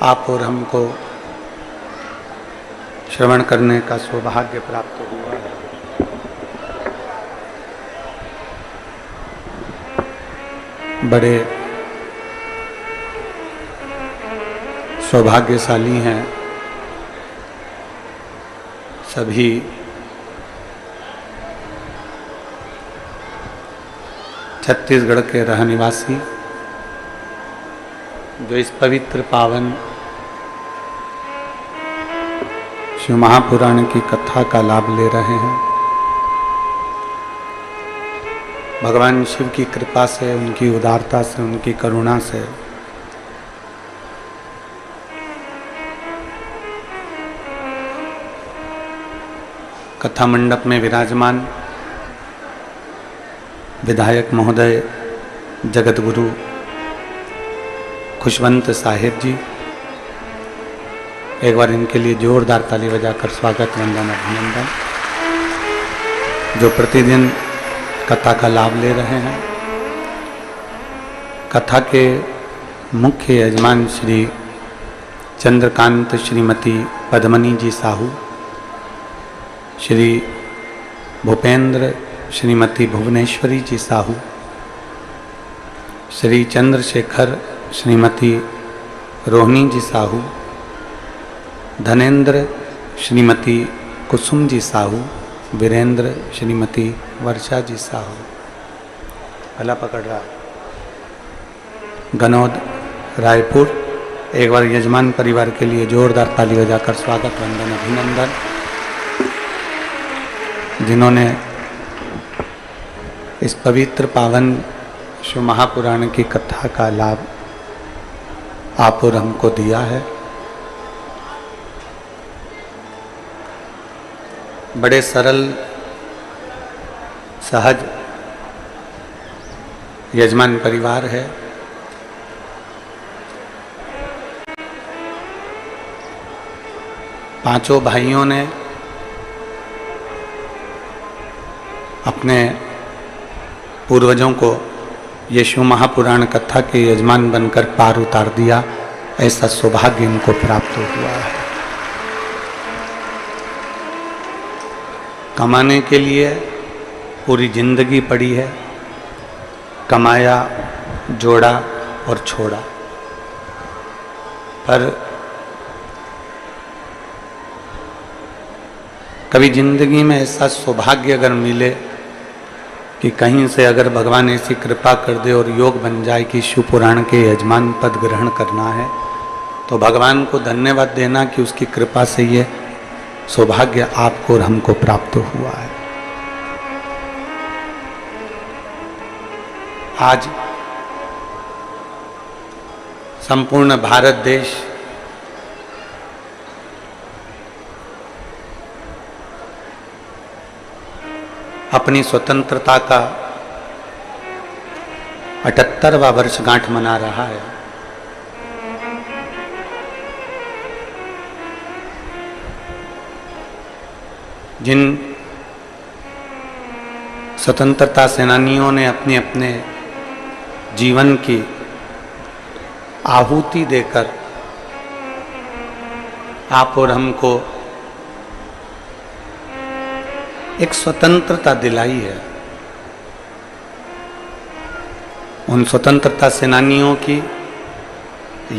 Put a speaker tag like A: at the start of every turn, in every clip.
A: आप और हमको श्रवण करने का सौभाग्य प्राप्त हुआ है। बड़े सौभाग्यशाली हैं सभी छत्तीसगढ़ के रहनिवासी जो इस पवित्र पावन शिव महापुराण की कथा का लाभ ले रहे हैं। भगवान शिव की कृपा से, उनकी उदारता से, उनकी करुणा से कथा मंडप में विराजमान विधायक महोदय जगत गुरु खुशवंत साहेब जी, एक बार इनके लिए जोरदार ताली बजाकर स्वागत, वंदन, अभिनंदन। जो प्रतिदिन कथा का लाभ ले रहे हैं। कथा के मुख्य यजमान श्री चंद्रकांत श्रीमती पद्मनी जी साहू, श्री भूपेंद्र श्रीमती भुवनेश्वरी जी साहू, श्री चंद्रशेखर श्रीमती रोहिणी जी साहू, धनेन्द्र श्रीमती कुसुम जी साहू, वीरेंद्र श्रीमती वर्षा जी साहू, भला पकड़ रहा, गनौद रायपुर। एक बार यजमान परिवार के लिए जोरदार ताली बजाकर स्वागत, वंदन, अभिनंदन। जिन्होंने इस पवित्र पावन शिव महापुराण की कथा का लाभ आप और हमको दिया है। बड़े सरल सहज यजमान परिवार है। पांचों भाइयों ने अपने पूर्वजों को ये शिव महापुराण कथा के यजमान बनकर पार उतार दिया। ऐसा सौभाग्य इनको प्राप्त हुआ है। कमाने के लिए पूरी जिंदगी पड़ी है, कमाया, जोड़ा और छोड़ा, पर कभी जिंदगी में ऐसा सौभाग्य अगर मिले कि कहीं से अगर भगवान ऐसी कृपा कर दे और योग बन जाए कि शिव पुराण के यजमान पद ग्रहण करना है, तो भगवान को धन्यवाद देना कि उसकी कृपा से ये सौभाग्य आपको और हमको प्राप्त हुआ है। आज संपूर्ण भारत देश अपनी स्वतंत्रता का 78वां वर्षगांठ मना रहा है। जिन स्वतंत्रता सेनानियों ने अपने अपने जीवन की आहुति देकर आप और हमको एक स्वतंत्रता दिलाई है, उन स्वतंत्रता सेनानियों की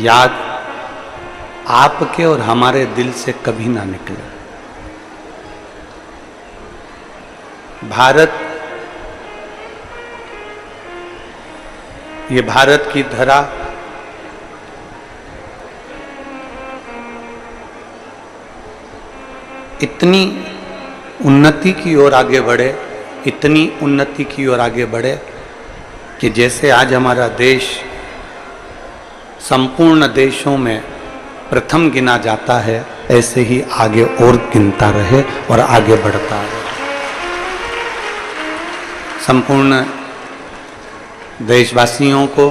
A: याद आपके और हमारे दिल से कभी ना निकले। भारत, ये भारत की धरा इतनी उन्नति की ओर आगे बढ़े, इतनी उन्नति की ओर आगे बढ़े कि जैसे आज हमारा देश संपूर्ण देशों में प्रथम गिना जाता है, ऐसे ही आगे और गिनता रहे और आगे बढ़ता रहे। संपूर्ण देशवासियों को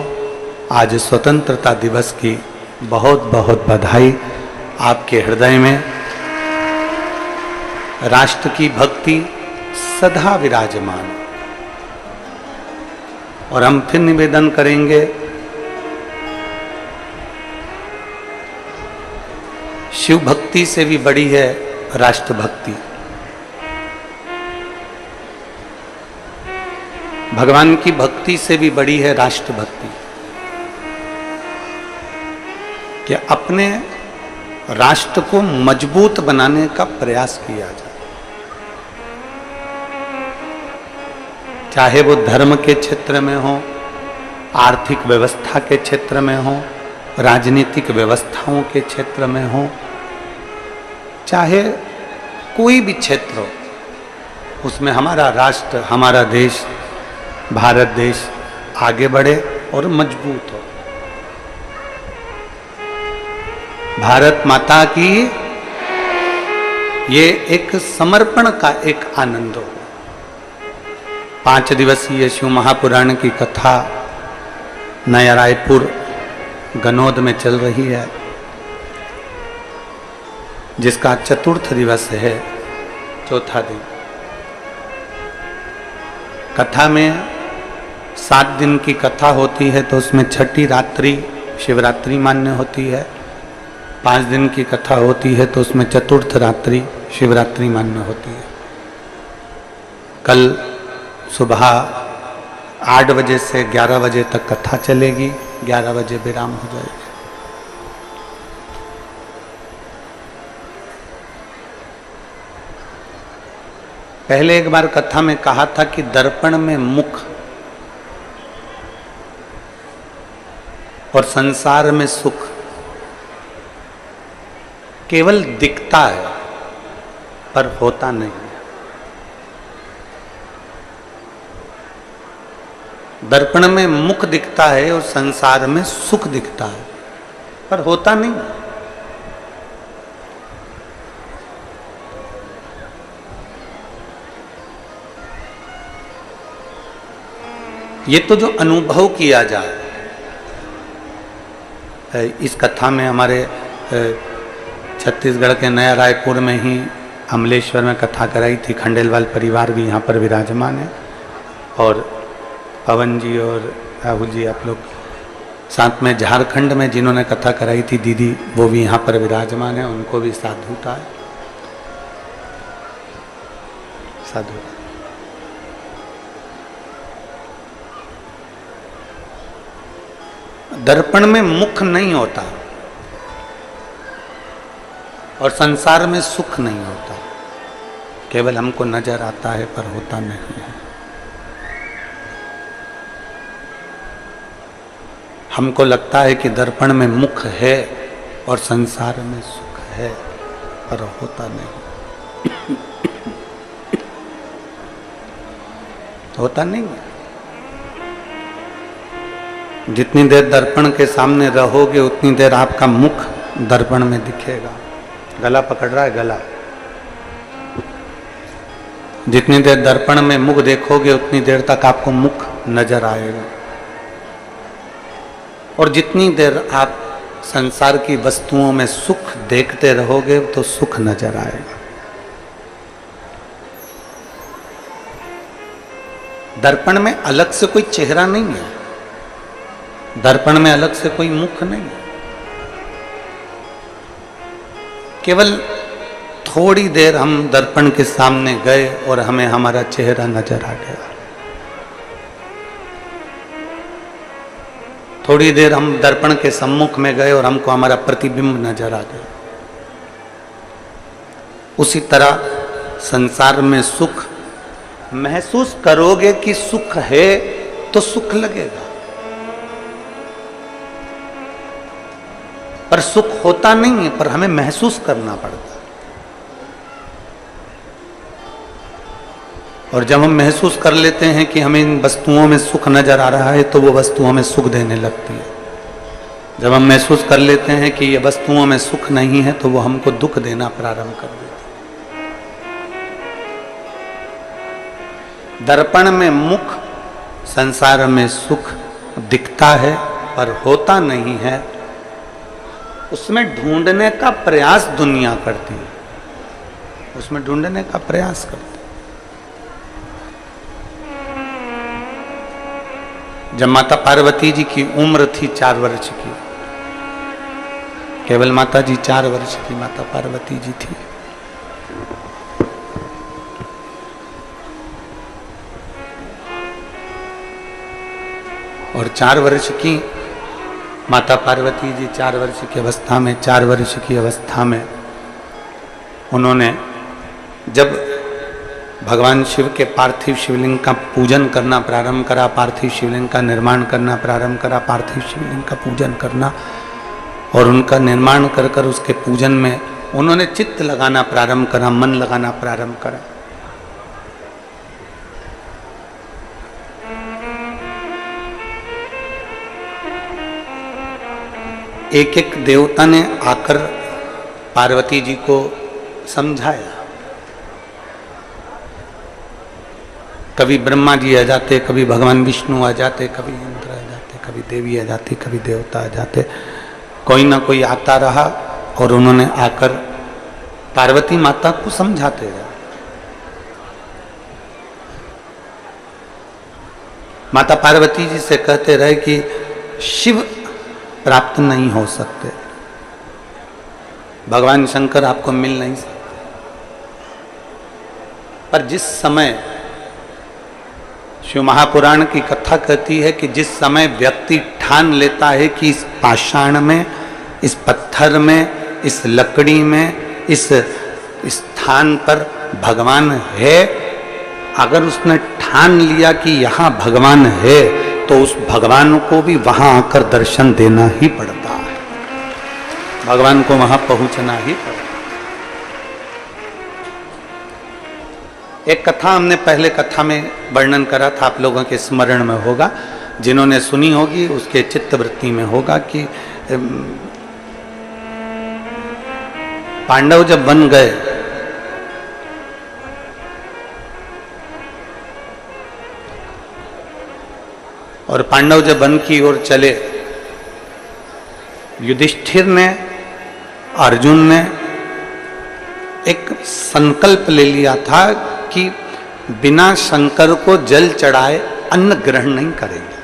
A: आज स्वतंत्रता दिवस की बहुत बहुत बधाई। आपके हृदय में राष्ट्र की भक्ति सदा विराजमान। और हम फिर निवेदन करेंगे शिव भक्ति से भी बड़ी है राष्ट्रभक्ति। भगवान की भक्ति से भी बड़ी है राष्ट्रभक्ति। कि अपने राष्ट्र को मजबूत बनाने का प्रयास किया जाए, चाहे वो धर्म के क्षेत्र में हो, आर्थिक व्यवस्था के क्षेत्र में हो, राजनीतिक व्यवस्थाओं के क्षेत्र में हो, चाहे कोई भी क्षेत्र हो, उसमें हमारा राष्ट्र, हमारा देश, भारत देश आगे बढ़े और मजबूत हो। भारत माता की ये एक समर्पण का एक आनंद हो। 5 दिवसीय शिव महापुराण की कथा नया रायपुर गनौद में चल रही है, जिसका चतुर्थ दिवस है, चौथा दिन। कथा में 7 दिन की कथा होती है, तो उसमें छठी रात्रि शिवरात्रि मान्य होती है। 5 दिन की कथा होती है तो उसमें चतुर्थ रात्रि शिवरात्रि मान्य होती है। कल सुबह 8 बजे से 11 बजे तक कथा चलेगी, 11 बजे विराम हो जाएगी। पहले एक बार कथा में कहा था कि दर्पण में मुख और संसार में सुख केवल दिखता है पर होता नहीं है। दर्पण में मुख दिखता है और संसार में सुख दिखता है पर होता नहीं। ये तो जो अनुभव किया जाए, इस कथा में हमारे छत्तीसगढ़ के नया रायपुर में ही अमलेश्वर में कथा कराई थी। खंडेलवाल परिवार भी यहाँ पर विराजमान है और पवन जी और राहुल जी, आप लोग साथ में झारखंड में जिन्होंने कथा कराई थी दीदी, वो भी यहाँ पर विराजमान है। उनको भी साधुता है, साधु। दर्पण में मुख नहीं होता और संसार में सुख नहीं होता, केवल हमको नजर आता है पर होता नहीं है। हमको लगता है कि दर्पण में मुख है और संसार में सुख है पर होता नहीं, होता नहीं है। जितनी देर दर्पण के सामने रहोगे उतनी देर आपका मुख दर्पण में दिखेगा। गला पकड़ रहा है, गला। जितनी देर दर्पण में मुख देखोगे उतनी देर तक आपको मुख नजर आएगा और जितनी देर आप संसार की वस्तुओं में सुख देखते रहोगे तो सुख नजर आएगा। दर्पण में अलग से कोई चेहरा नहीं है, दर्पण में अलग से कोई मुख नहीं है। केवल थोड़ी देर हम दर्पण के सामने गए और हमें हमारा चेहरा नजर आ गया। थोड़ी देर हम दर्पण के सम्मुख में गए और हमको हमारा प्रतिबिंब नजर आ गया। उसी तरह संसार में सुख महसूस करोगे कि सुख है तो सुख लगेगा, पर सुख होता नहीं है, पर हमें महसूस करना पड़ता है। और जब हम महसूस कर लेते हैं कि हमें इन वस्तुओं में सुख नजर आ रहा है तो वो वस्तु हमें सुख देने लगती है। जब हम महसूस कर लेते हैं कि ये वस्तुओं में सुख नहीं है तो वो हमको दुख देना प्रारंभ कर देती है। दर्पण में मुख, संसार में सुख दिखता है पर होता नहीं है, उसमें ढूंढने का प्रयास दुनिया करती है, उसमें ढूंढने का प्रयास करती है। जब माता पार्वती जी की उम्र थी 4 वर्ष की, केवल माता जी 4 वर्ष की माता पार्वती जी थी। और 4 वर्ष की माता पार्वती जी 4 वर्ष की अवस्था में 4 वर्ष की अवस्था में उन्होंने जब भगवान शिव के पार्थिव शिवलिंग का पूजन करना प्रारंभ करा, पार्थिव शिवलिंग का निर्माण करना प्रारंभ करा, पार्थिव शिवलिंग का पूजन करना और उनका निर्माण कर कर उसके पूजन में उन्होंने चित्त लगाना प्रारंभ करा, मन लगाना प्रारंभ करा। एक एक देवता ने आकर पार्वती जी को समझाया। कभी ब्रह्मा जी आ जाते, कभी भगवान विष्णु आ जाते, कभी इंद्र आ जाते, कभी देवी आ जाती, कभी देवता आ जाते, कोई ना कोई आता रहा और उन्होंने आकर पार्वती माता को समझाते रहे। माता पार्वती जी से कहते रहे कि शिव प्राप्त नहीं हो सकते, भगवान शंकर आपको मिल नहीं सकते। पर जिस समय शिव महापुराण की कथा कहती है कि जिस समय व्यक्ति ठान लेता है कि इस पाषाण में, इस पत्थर में, इस लकड़ी में, इस स्थान पर भगवान है, अगर उसने ठान लिया कि यहाँ भगवान है तो उस भगवान को भी वहां आकर दर्शन देना ही पड़ता है, भगवान को वहां पहुंचना ही पड़ता है। एक कथा हमने पहले कथा में वर्णन करा था, आप लोगों के स्मरण में होगा, जिन्होंने सुनी होगी उसके चित्तवृत्ति में होगा कि पांडव जब वन गए और पांडव जब वन की ओर चले, युधिष्ठिर ने, अर्जुन ने एक संकल्प ले लिया था कि बिना शंकर को जल चढ़ाए अन्न ग्रहण नहीं करेंगे,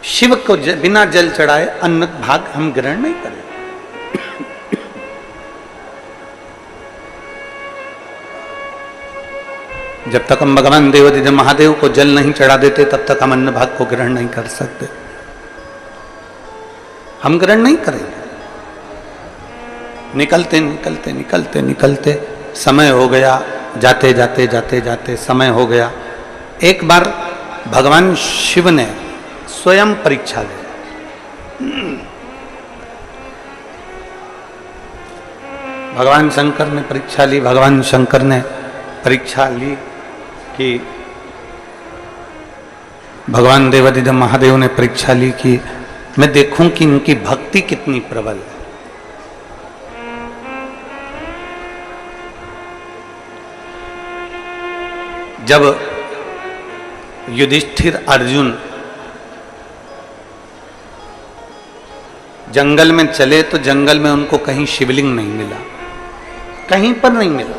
A: शिव को बिना जल चढ़ाए अन्न भाग हम ग्रहण नहीं करेंगे। जब तक हम भगवान देवादिदेव महादेव को जल नहीं चढ़ा देते तब तक हम अन्न भाग को ग्रहण नहीं कर सकते, हम ग्रहण नहीं करेंगे। निकलते निकलते निकलते निकलते समय हो गया, जाते जाते जाते जाते समय हो गया। एक बार भगवान शिव ने स्वयं परीक्षा ली, भगवान शंकर ने परीक्षा ली, भगवान शंकर ने परीक्षा ली कि भगवान देवादिदेव महादेव ने परीक्षा ली कि मैं देखूं कि इनकी भक्ति कितनी प्रबल है। जब युधिष्ठिर अर्जुन जंगल में चले तो जंगल में उनको कहीं शिवलिंग नहीं मिला, कहीं पर नहीं मिला।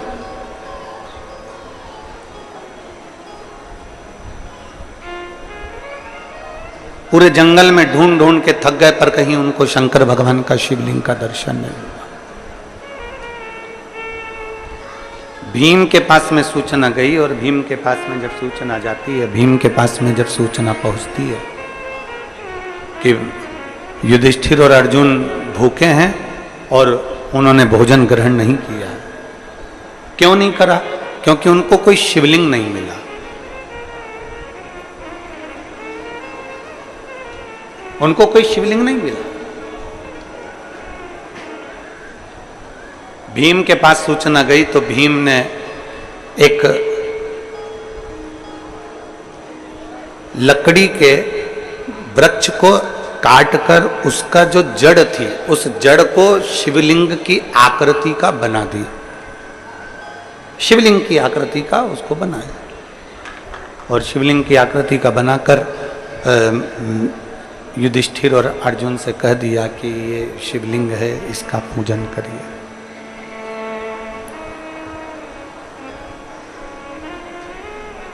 A: पूरे जंगल में ढूंढ ढूंढ के थक गए पर कहीं उनको शंकर भगवान का शिवलिंग का दर्शन नहीं हुआ। भीम के पास में सूचना गई और भीम के पास में जब सूचना जाती है, भीम के पास में जब सूचना पहुंचती है कि युधिष्ठिर और अर्जुन भूखे हैं और उन्होंने भोजन ग्रहण नहीं किया। क्यों नहीं करा? क्योंकि उनको कोई शिवलिंग नहीं मिला। उनको कोई शिवलिंग नहीं मिला। भीम के पास सूचना गई तो भीम ने एक लकड़ी के वृक्ष को काटकर उसका जो जड़ थी उस जड़ को शिवलिंग की आकृति का बना दी, शिवलिंग की आकृति का उसको बनाया और शिवलिंग की आकृति का बनाकर युधिष्ठिर और अर्जुन से कह दिया कि ये शिवलिंग है, इसका पूजन करिए।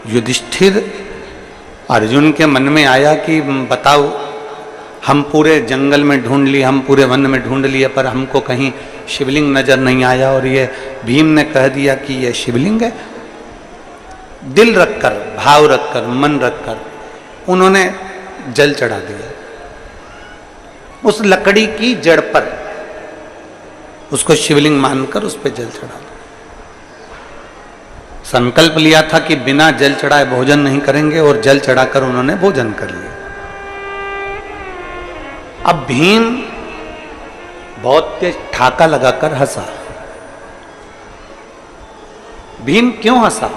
A: युधिष्ठिर अर्जुन के मन में आया कि बताओ हम पूरे जंगल में ढूंढ लिए, हम पूरे वन में ढूंढ लिए, पर हमको कहीं शिवलिंग नजर नहीं आया। और ये भीम ने कह दिया कि ये शिवलिंग है। दिल रखकर, भाव रखकर, मन रखकर उन्होंने जल चढ़ा दिया उस लकड़ी की जड़ पर, उसको शिवलिंग मानकर उस पर जल चढ़ा दिया। संकल्प लिया था कि बिना जल चढ़ाए भोजन नहीं करेंगे, और जल चढ़ाकर उन्होंने भोजन कर लिया। अब भीम बहुत तेज ठाका लगाकर हंसा। भीम क्यों हंसा?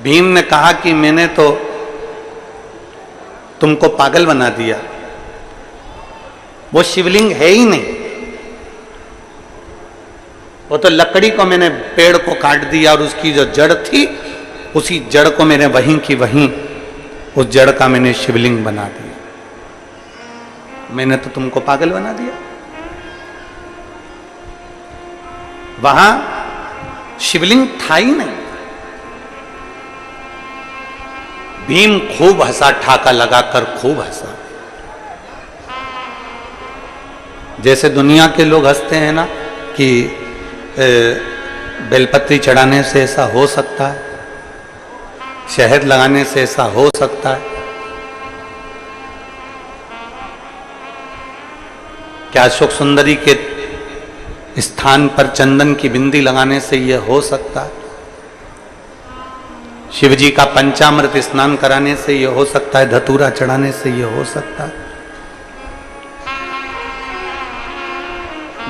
A: भीम ने कहा कि मैंने तो तुमको पागल बना दिया, वो शिवलिंग है ही नहीं, वो तो लकड़ी को मैंने, पेड़ को काट दिया और उसकी जो जड़ थी उसी जड़ को मैंने वहीं की वहीं, उस जड़ का मैंने शिवलिंग बना दिया। मैंने तो तुमको पागल बना दिया। वहां शिवलिंग था ही नहीं। भीम खूब हंसा, ठाका लगाकर खूब हंसा। जैसे दुनिया के लोग हंसते हैं ना कि बेलपत्री चढ़ाने से ऐसा हो सकता है, शहद लगाने से ऐसा हो सकता है, क्या अशोक सुंदरी के स्थान पर चंदन की बिंदी लगाने से यह हो सकता है, शिव जी का पंचामृत स्नान कराने से यह हो सकता है, धतूरा चढ़ाने से यह हो सकता है।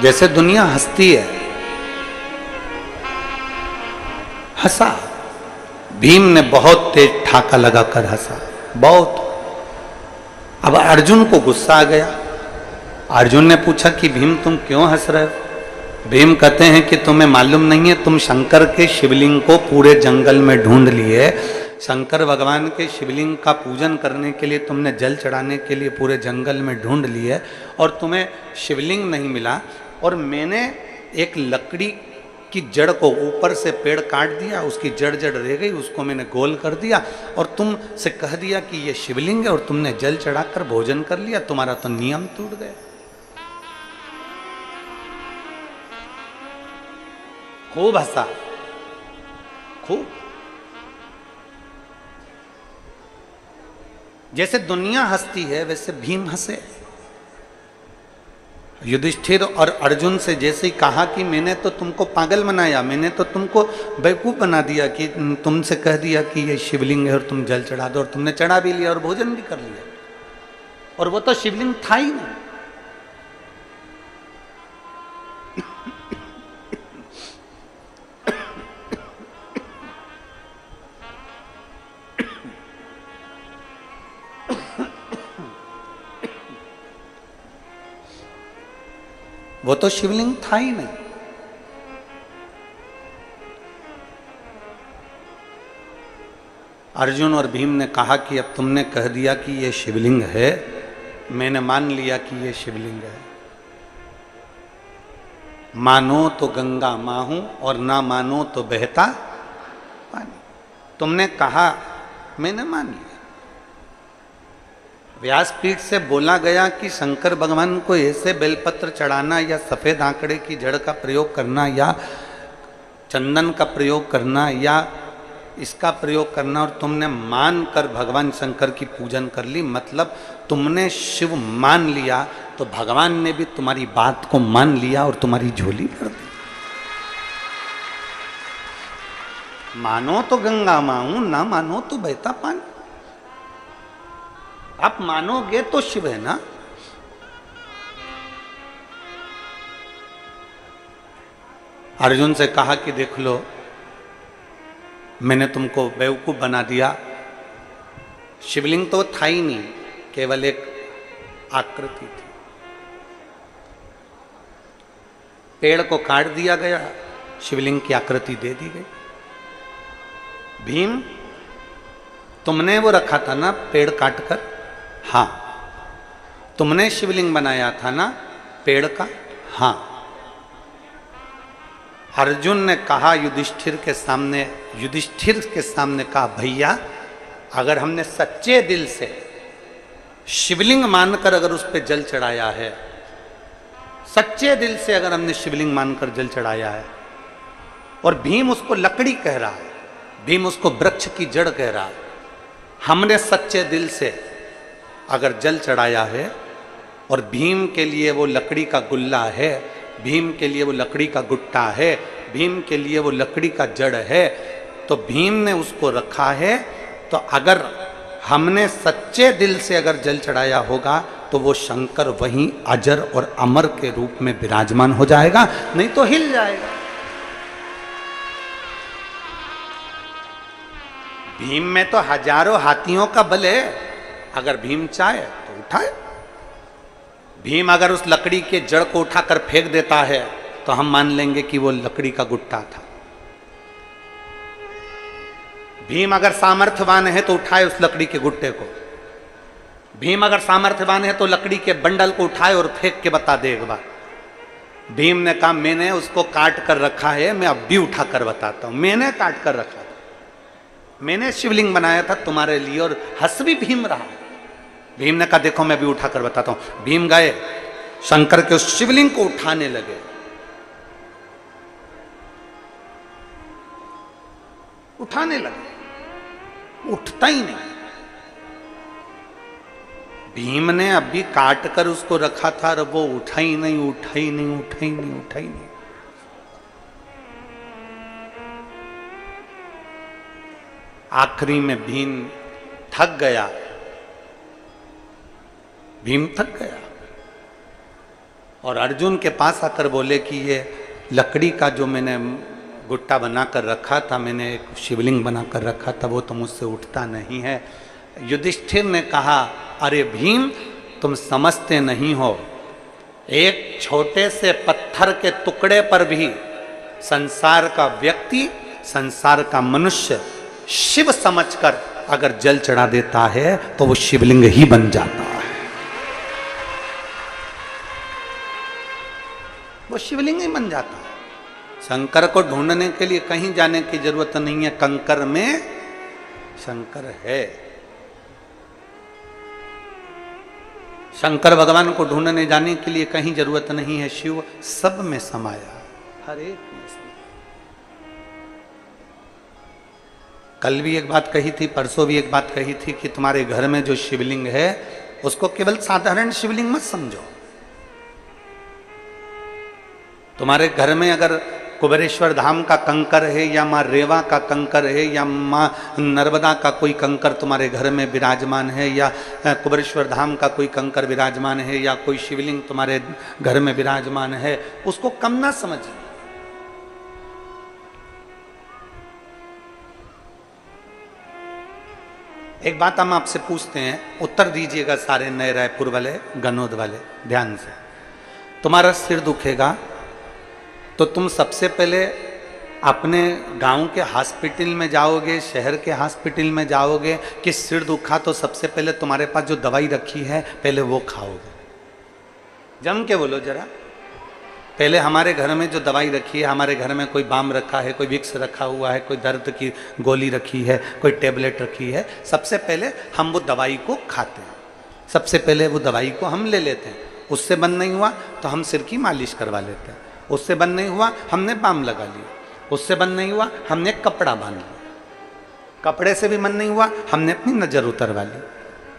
A: जैसे दुनिया हंसती है, हंसा। भीम ने बहुत तेज ठाका लगाकर हंसा, बहुत। अब अर्जुन को गुस्सा आ गया। अर्जुन ने पूछा कि भीम तुम क्यों हंस रहे हो? भीम कहते हैं कि तुम्हें मालूम नहीं है, तुम शंकर के शिवलिंग को पूरे जंगल में ढूंढ लिए, शंकर भगवान के शिवलिंग का पूजन करने के लिए तुमने जल चढ़ाने के लिए पूरे जंगल में ढूंढ लिए, और तुम्हें शिवलिंग नहीं मिला, और मैंने एक लकड़ी की जड़ को ऊपर से पेड़ काट दिया, उसकी जड़ रह गई, उसको मैंने गोल कर दिया, और तुम से कह दिया कि ये शिवलिंग है, और तुमने जल चढ़ाकर भोजन कर लिया। तुम्हारा तो नियम टूट गया। खूब हंसा, खूब। जैसे दुनिया हंसती है वैसे भीम हंसे। युधिष्ठिर और अर्जुन से जैसे ही कहा कि मैंने तो तुमको पागल बनाया, मैंने तो तुमको बेवकूफ बना दिया, कि तुमसे कह दिया कि ये शिवलिंग है और तुम जल चढ़ा दो, और तुमने चढ़ा भी लिया और भोजन भी कर लिया, और वो तो शिवलिंग था ही नहीं। वो तो शिवलिंग था ही नहीं। अर्जुन और भीम ने कहा कि अब तुमने कह दिया कि ये शिवलिंग है, मैंने मान लिया कि ये शिवलिंग है। मानो तो गंगा माहूं और ना मानो तो बहता पानी। तुमने कहा, मैंने मान लिया। व्यासपीठ से बोला गया कि शंकर भगवान को ऐसे बेलपत्र चढ़ाना, या सफेद आंकड़े की जड़ का प्रयोग करना, या चंदन का प्रयोग करना, या इसका प्रयोग करना, और तुमने मान कर भगवान शंकर की पूजन कर ली। मतलब तुमने शिव मान लिया तो भगवान ने भी तुम्हारी बात को मान लिया और तुम्हारी झोली भर दी। मानो तो गंगा माऊं, ना मानो तो बहता पानी। आप मानोगे तो शिव है ना। अर्जुन से कहा कि देख लो, मैंने तुमको बेवकूफ बना दिया, शिवलिंग तो था ही नहीं, केवल एक आकृति थी। पेड़ को काट दिया गया, शिवलिंग की आकृति दे दी गई। भीम, तुमने वो रखा था ना पेड़ काटकर? हाँ। तुमने शिवलिंग बनाया था ना पेड़ का? हाँ। अर्जुन ने कहा युधिष्ठिर के सामने कहा, भैया अगर हमने सच्चे दिल से शिवलिंग मानकर अगर उस पर जल चढ़ाया है, सच्चे दिल से अगर हमने शिवलिंग मानकर जल चढ़ाया है, और भीम उसको लकड़ी कह रहा है, भीम उसको वृक्ष की जड़ कह रहा है, हमने सच्चे दिल से अगर जल चढ़ाया है और भीम के लिए वो लकड़ी का गुल्ला है, भीम के लिए वो लकड़ी का गुट्टा है, भीम के लिए वो लकड़ी का जड़ है, तो भीम ने उसको रखा है। तो अगर हमने सच्चे दिल से अगर जल चढ़ाया होगा तो वो शंकर वहीं अजर और अमर के रूप में विराजमान हो जाएगा, नहीं तो हिल जाएगा। भीम में तो हजारों हाथियों का बल है, अगर भीम चाहे तो उठाए। भीम अगर उस लकड़ी के जड़ को उठाकर फेंक देता है तो हम मान लेंगे कि वो लकड़ी का गुट्टा था। भीम अगर सामर्थ्यवान है तो उठाए उस लकड़ी के गुट्टे को। भीम अगर सामर्थ्यवान है तो लकड़ी के बंडल को उठाए और फेंक के बता दे एक बार। भीम ने कहा मैंने उसको काट कर रखा है, मैं अब भी उठा कर बताता हूं, मैंने काट कर रखा था, मैंने शिवलिंग बनाया था तुम्हारे लिए। और हंस भी भीम रहा। भीम ने कहा देखो मैं भी उठा कर बताता हूं। भीम गए शंकर के उस शिवलिंग को उठाने लगे। उठाने लगे, उठता ही नहीं। भीम ने अभी काट कर उसको रखा था और वो उठा ही नहीं, उठा ही नहीं, उठा ही नहीं, उठा ही नहीं। आखिरी में भीम थक गया, भीम थक गया और अर्जुन के पास आकर बोले कि ये लकड़ी का जो मैंने गुट्टा बनाकर रखा था, मैंने एक शिवलिंग बनाकर रखा था, वो तो मुझसे उठता नहीं है। युधिष्ठिर ने कहा अरे भीम तुम समझते नहीं हो, एक छोटे से पत्थर के टुकड़े पर भी संसार का व्यक्ति, संसार का मनुष्य शिव समझकर अगर जल चढ़ा देता है तो वो शिवलिंग ही बन जाता है, वो शिवलिंग ही बन जाता है। शंकर को ढूंढने के लिए कहीं जाने की जरूरत नहीं है, कंकर में शंकर है। शंकर भगवान को ढूंढने जाने के लिए कहीं जरूरत नहीं है, शिव सब में समाया, हर एक में समाया। कल भी एक बात कही थी, परसों भी एक बात कही थी कि तुम्हारे घर में जो शिवलिंग है उसको केवल साधारण शिवलिंग मत समझो। तुम्हारे घर में अगर कुबेरेश्वर धाम का कंकर है या माँ रेवा का कंकर है या माँ नर्मदा का कोई कंकर तुम्हारे घर में विराजमान है या कुबेरेश्वर धाम का कोई कंकर विराजमान है या कोई शिवलिंग तुम्हारे घर में विराजमान है, उसको कम ना समझिए। एक बात हम आपसे पूछते हैं, उत्तर दीजिएगा सारे नए रायपुर वाले, गनौद वाले, ध्यान से। तुम्हारा सिर दुखेगा तो तुम सबसे पहले अपने गांव के हॉस्पिटल में जाओगे, शहर के हॉस्पिटल में जाओगे कि सिर दुखा तो सबसे पहले तुम्हारे पास जो दवाई रखी है पहले वो खाओगे? जम के बोलो जरा। पहले हमारे घर में जो दवाई रखी है, हमारे घर में कोई बाम रखा है, कोई विक्स रखा हुआ है, कोई दर्द की गोली रखी है, कोई टेबलेट रखी है, सबसे पहले हम वो दवाई को खाते हैं, सबसे पहले वो दवाई को हम ले लेते हैं। उससे बंद नहीं हुआ तो हम सिर की मालिश करवा लेते हैं, उससे बंद नहीं हुआ हमने बाम लगा लिया, उससे बंद नहीं हुआ हमने कपड़ा बांध लिया, कपड़े से भी बंद नहीं हुआ हमने अपनी नज़र उतरवा ली,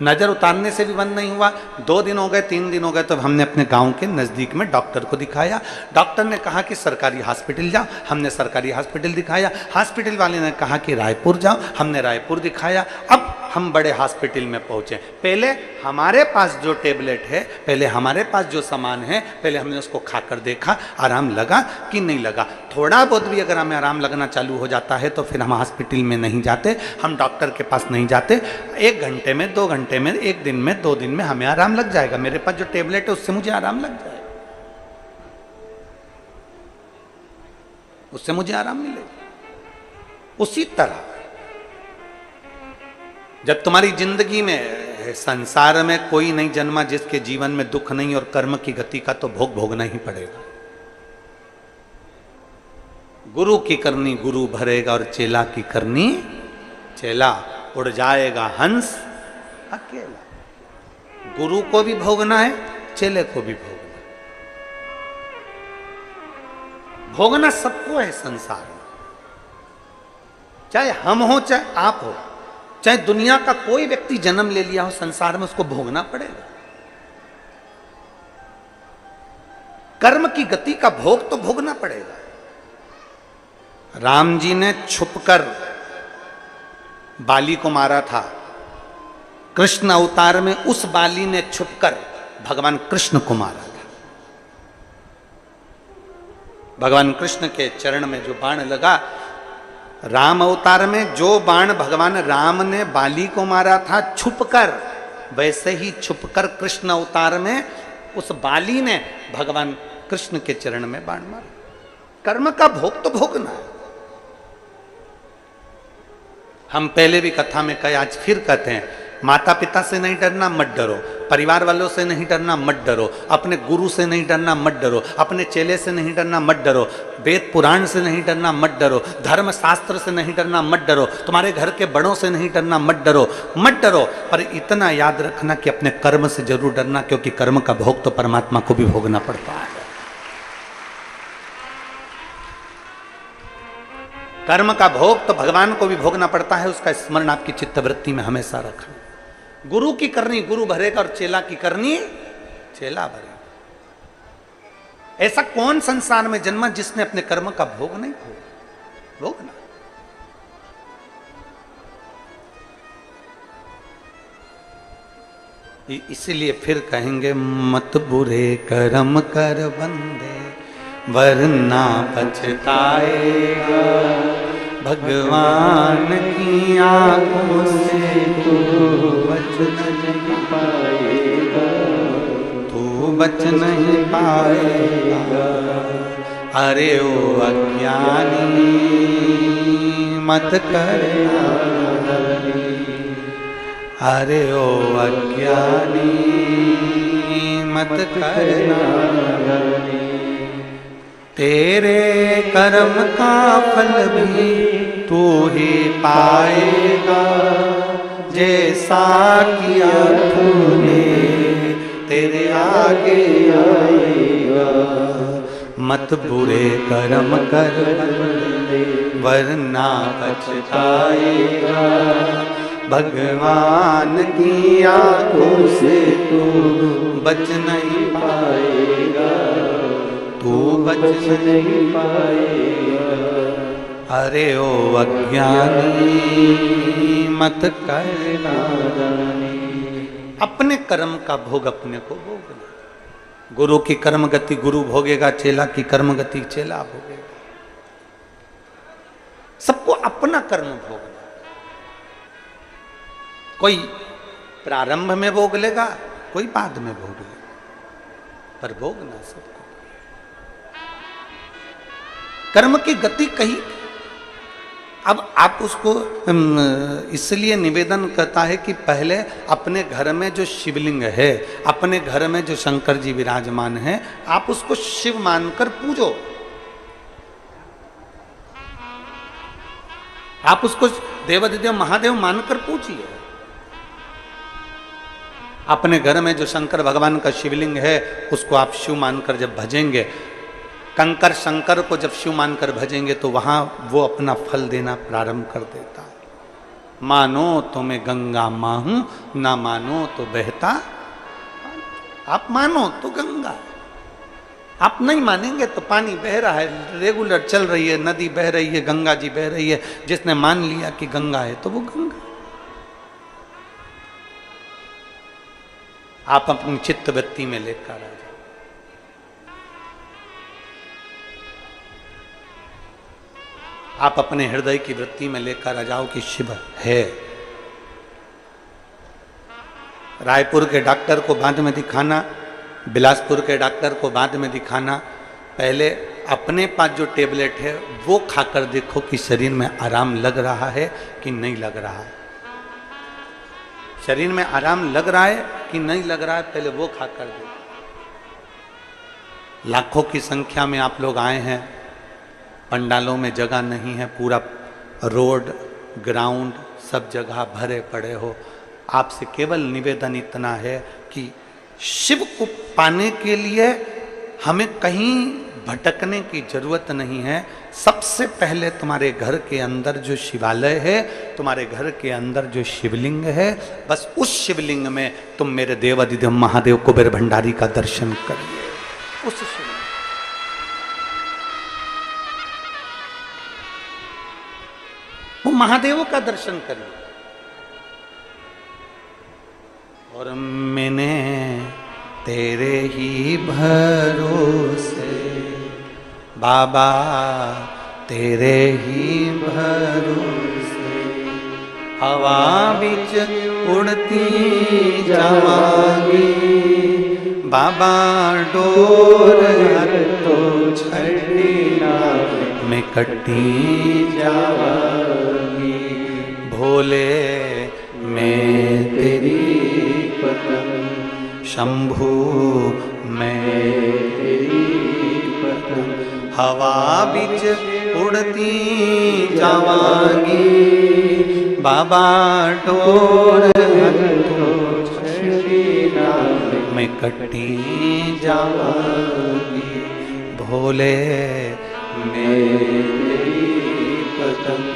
A: नज़र उतारने से भी बंद नहीं हुआ, 2 दिन हो गए, 3 दिन हो गए तो हमने अपने गांव के नज़दीक में डॉक्टर को दिखाया। डॉक्टर ने कहा कि सरकारी हॉस्पिटल जाओ, हमने सरकारी हॉस्पिटल दिखाया। हॉस्पिटल वाले ने कहा कि रायपुर जाओ, हमने रायपुर दिखाया। अब हम बड़े हॉस्पिटल में पहुंचे। पहले हमारे पास जो टेबलेट है, पहले हमारे पास जो सामान है, पहले हमने उसको खाकर देखा आराम लगा कि नहीं लगा। थोड़ा बहुत भी अगर हमें आराम लगना चालू हो जाता है तो फिर हम हॉस्पिटल में नहीं जाते, हम डॉक्टर के पास नहीं जाते। 1 घंटे में, 2 घंटे में, 1 दिन में, 2 दिन में हमें आराम लग जाएगा। मेरे पास जो टेबलेट है उससे मुझे आराम लग जाएगा, उससे मुझे आराम मिलेगा। उसी तरह जब तुम्हारी जिंदगी में, संसार में कोई नहीं जन्मा जिसके जीवन में दुख नहीं और कर्म की गति का तो भोग भोगना ही पड़ेगा। गुरु की करनी गुरु भरेगा और चेला की करनी चेला, उड़ जाएगा हंस अकेला। गुरु को भी भोगना है, चेले को भी भोगना। भोगना सबको है संसार में, चाहे हम हो चाहे आप हो, चाहे दुनिया का कोई व्यक्ति जन्म ले लिया हो संसार में, उसको भोगना पड़ेगा। कर्म की गति का भोग तो भोगना पड़ेगा। राम जी ने छुपकर बाली को मारा था, कृष्ण अवतार में उस बाली ने छुपकर भगवान कृष्ण को मारा था। भगवान कृष्ण के चरण में जो बाण लगा, राम अवतार में जो बाण भगवान राम ने बाली को मारा था छुपकर, वैसे ही छुपकर कृष्ण अवतार में उस बाली ने भगवान कृष्ण के चरण में बाण मारा। कर्म का भोग तो भोगना है। हम पहले भी कथा में कहे, आज फिर कहते हैं, माता पिता से नहीं डरना, मत डरो। परिवार वालों से नहीं डरना, मत डरो। अपने गुरु से नहीं डरना, मत डरो। अपने चेले से नहीं डरना, मत डरो। वेद पुराण से नहीं डरना, मत डरो। धर्म शास्त्र से नहीं डरना, मत डरो। तुम्हारे घर के बड़ों से नहीं डरना, मत डरो, मत डरो। पर इतना याद रखना कि अपने कर्म से जरूर डरना, क्योंकि कर्म का भोग तो परमात्मा को भी भोगना पड़ता है। कर्म का भोग तो भगवान को भी भोगना पड़ता है। उसका स्मरण आपकी चित्तवृत्ति में हमेशा रखना। गुरु की करनी गुरु भरेगा और चेला की करनी चेला भरेगा। ऐसा कौन संसार में जन्मा जिसने अपने कर्म का भोग नहीं भोगना। इसीलिए फिर कहेंगे, मत बुरे कर्म कर बंदे वरना पछताएगा, भगवान की आंखों से तू बच नहीं पाएगा, तू बच नहीं पाएगा। अरे ओ अज्ञानी मत करना, अरे ओ अज्ञानी मत करना, तेरे कर्म का फल भी तू ही पाएगा, जैसा किया तूने तेरे आगे आएगा। मत बुरे कर्म कर वरना पछताएगा, भगवान की आंखों से तू बच नहीं पाएगा, तू बच नहीं पाएगा। अरे ओ अज्ञानी मत करना, अपने कर्म का भोग अपने को भोगना। गुरु की कर्म गति गुरु भोगेगा, चेला की कर्म गति चेला भोगेगा। सबको अपना कर्म भोगना। कोई प्रारंभ में भोग लेगा, कोई बाद में भोग लेगा, पर भोगना सबको। कर्म की गति कही। अब आप उसको इसलिए निवेदन करता है कि पहले अपने घर में जो शिवलिंग है, अपने घर में जो शंकर जी विराजमान है, आप उसको शिव मानकर पूजो। आप उसको देवाधिदेव महादेव मानकर पूजिए। अपने घर में जो शंकर भगवान का शिवलिंग है, उसको आप शिव मानकर जब भजेंगे, कंकर शंकर को जब शिव मानकर भजेंगे, तो वहां वो अपना फल देना प्रारंभ कर देता है। मानो तो मैं गंगा मां हूं, ना मानो तो बहता। आप मानो तो गंगा, आप नहीं मानेंगे तो पानी बह रहा है, रेगुलर चल रही है, नदी बह रही है, गंगा जी बह रही है। जिसने मान लिया कि गंगा है तो वो गंगा। आप अपनी चित्त वृत्ति में लेकर आ जाओ। आप अपने हृदय की वृत्ति में लेकर आ जाओ कि शिव है। रायपुर के डॉक्टर को बाद में दिखाना, बिलासपुर के डॉक्टर को बाद में दिखाना। पहले अपने पास जो टेबलेट है वो खाकर देखो कि शरीर में आराम लग रहा है कि नहीं लग रहा है। शरीर में आराम लग रहा है कि नहीं लग रहा है, पहले वो खाकर देखो। लाखों की संख्या में आप लोग आए हैं, पंडालों में जगह नहीं है, पूरा रोड ग्राउंड सब जगह भरे पड़े हो। आपसे केवल निवेदन इतना है कि शिव को पाने के लिए हमें कहीं भटकने की जरूरत नहीं है। सबसे पहले तुम्हारे घर के अंदर जो शिवालय है, तुम्हारे घर के अंदर जो शिवलिंग है, बस उस शिवलिंग में तुम मेरे देव अधिदेव महादेव कुबेर भंडारी का दर्शन करिए। उस शिवलिंग वो महादेव का दर्शन करिए। और मैंने तेरे ही भरोसे बाबा, तेरे ही भरोसे हवा बिच उड़ती जावांगी बाबा, डोर तो छड़ी में कटी जावांगी। भोले मैं तेरी पतंग, शंभू मैं तेरी पतंग, हवा बिच उड़ती जावांगी बाबा, डोर में कटी जावांगी। भोले मैं तेरी पतंग,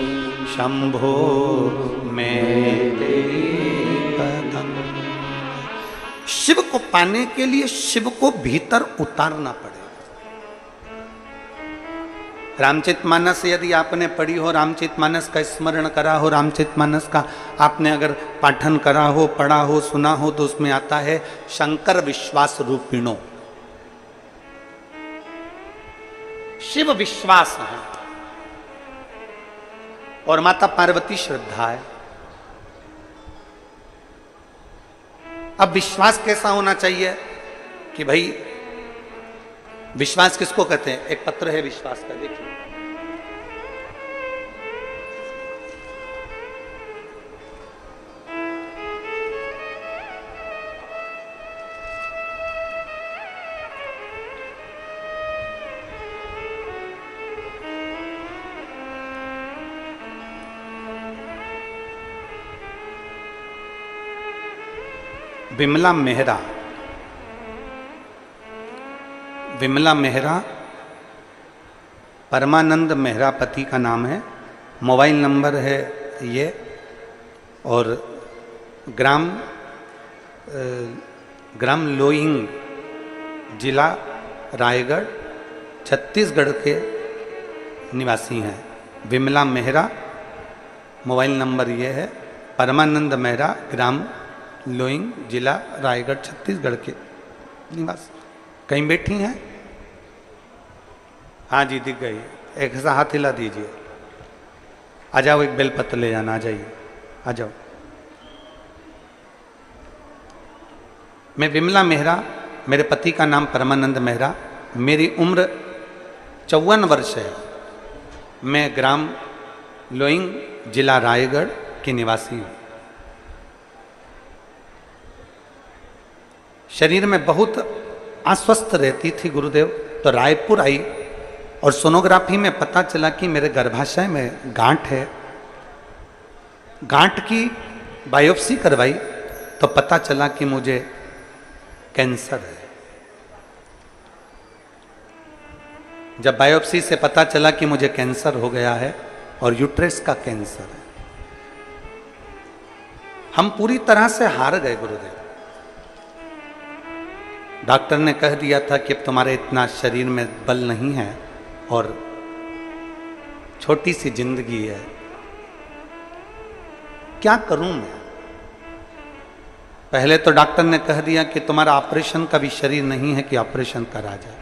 A: शंभो मैं तेरी पतंग। शिव को पाने के लिए शिव को भीतर उतारना पड़ेगा। रामचरितमानस यदि आपने पढ़ी हो, रामचरितमानस का स्मरण करा हो, रामचरितमानस का आपने अगर पाठन करा हो, पढ़ा हो, सुना हो, तो उसमें आता है शंकर विश्वास रूपिणो। शिव विश्वास है और माता पार्वती श्रद्धा है। अब विश्वास कैसा होना चाहिए कि भाई, विश्वास किसको कहते हैं? एक पत्र है विश्वास का, देखिए। विमला मेहरा, विमला मेहरा परमानंद मेहरा पति का नाम है। मोबाइल नंबर है ये, और ग्राम लोइंग, जिला रायगढ़, छत्तीसगढ़ के निवासी हैं। विमला मेहरा, मोबाइल नंबर ये है। परमानंद मेहरा, ग्राम लोइंग, जिला रायगढ़, छत्तीसगढ़ के निवासी। कहीं बैठी हैं? हाँ जी, दिख गई। एक ऐसा हाथ हिला दीजिए। आ जाओ, एक बेलपत्र ले जाना। आ जाइए, आ जाओ। मैं विमला मेहरा, मेरे पति का नाम परमानंद मेहरा, मेरी उम्र 54 वर्ष है। मैं ग्राम लोइंग, जिला रायगढ़ की निवासी हूँ। शरीर में बहुत अस्वस्थ रहती थी गुरुदेव, तो रायपुर आई और सोनोग्राफी में पता चला कि मेरे गर्भाशय में गांठ है। गांठ की बायोप्सी करवाई तो पता चला कि मुझे कैंसर है। जब बायोप्सी से पता चला कि मुझे कैंसर हो गया है और यूट्रस का कैंसर है, हम पूरी तरह से हार गए गुरुदेव। डॉक्टर ने कह दिया था कि अब तुम्हारे इतना शरीर में बल नहीं है और छोटी सी जिंदगी है, क्या करूं मैं? पहले तो डॉक्टर ने कह दिया कि तुम्हारा ऑपरेशन का भी शरीर नहीं है कि ऑपरेशन करा जाए,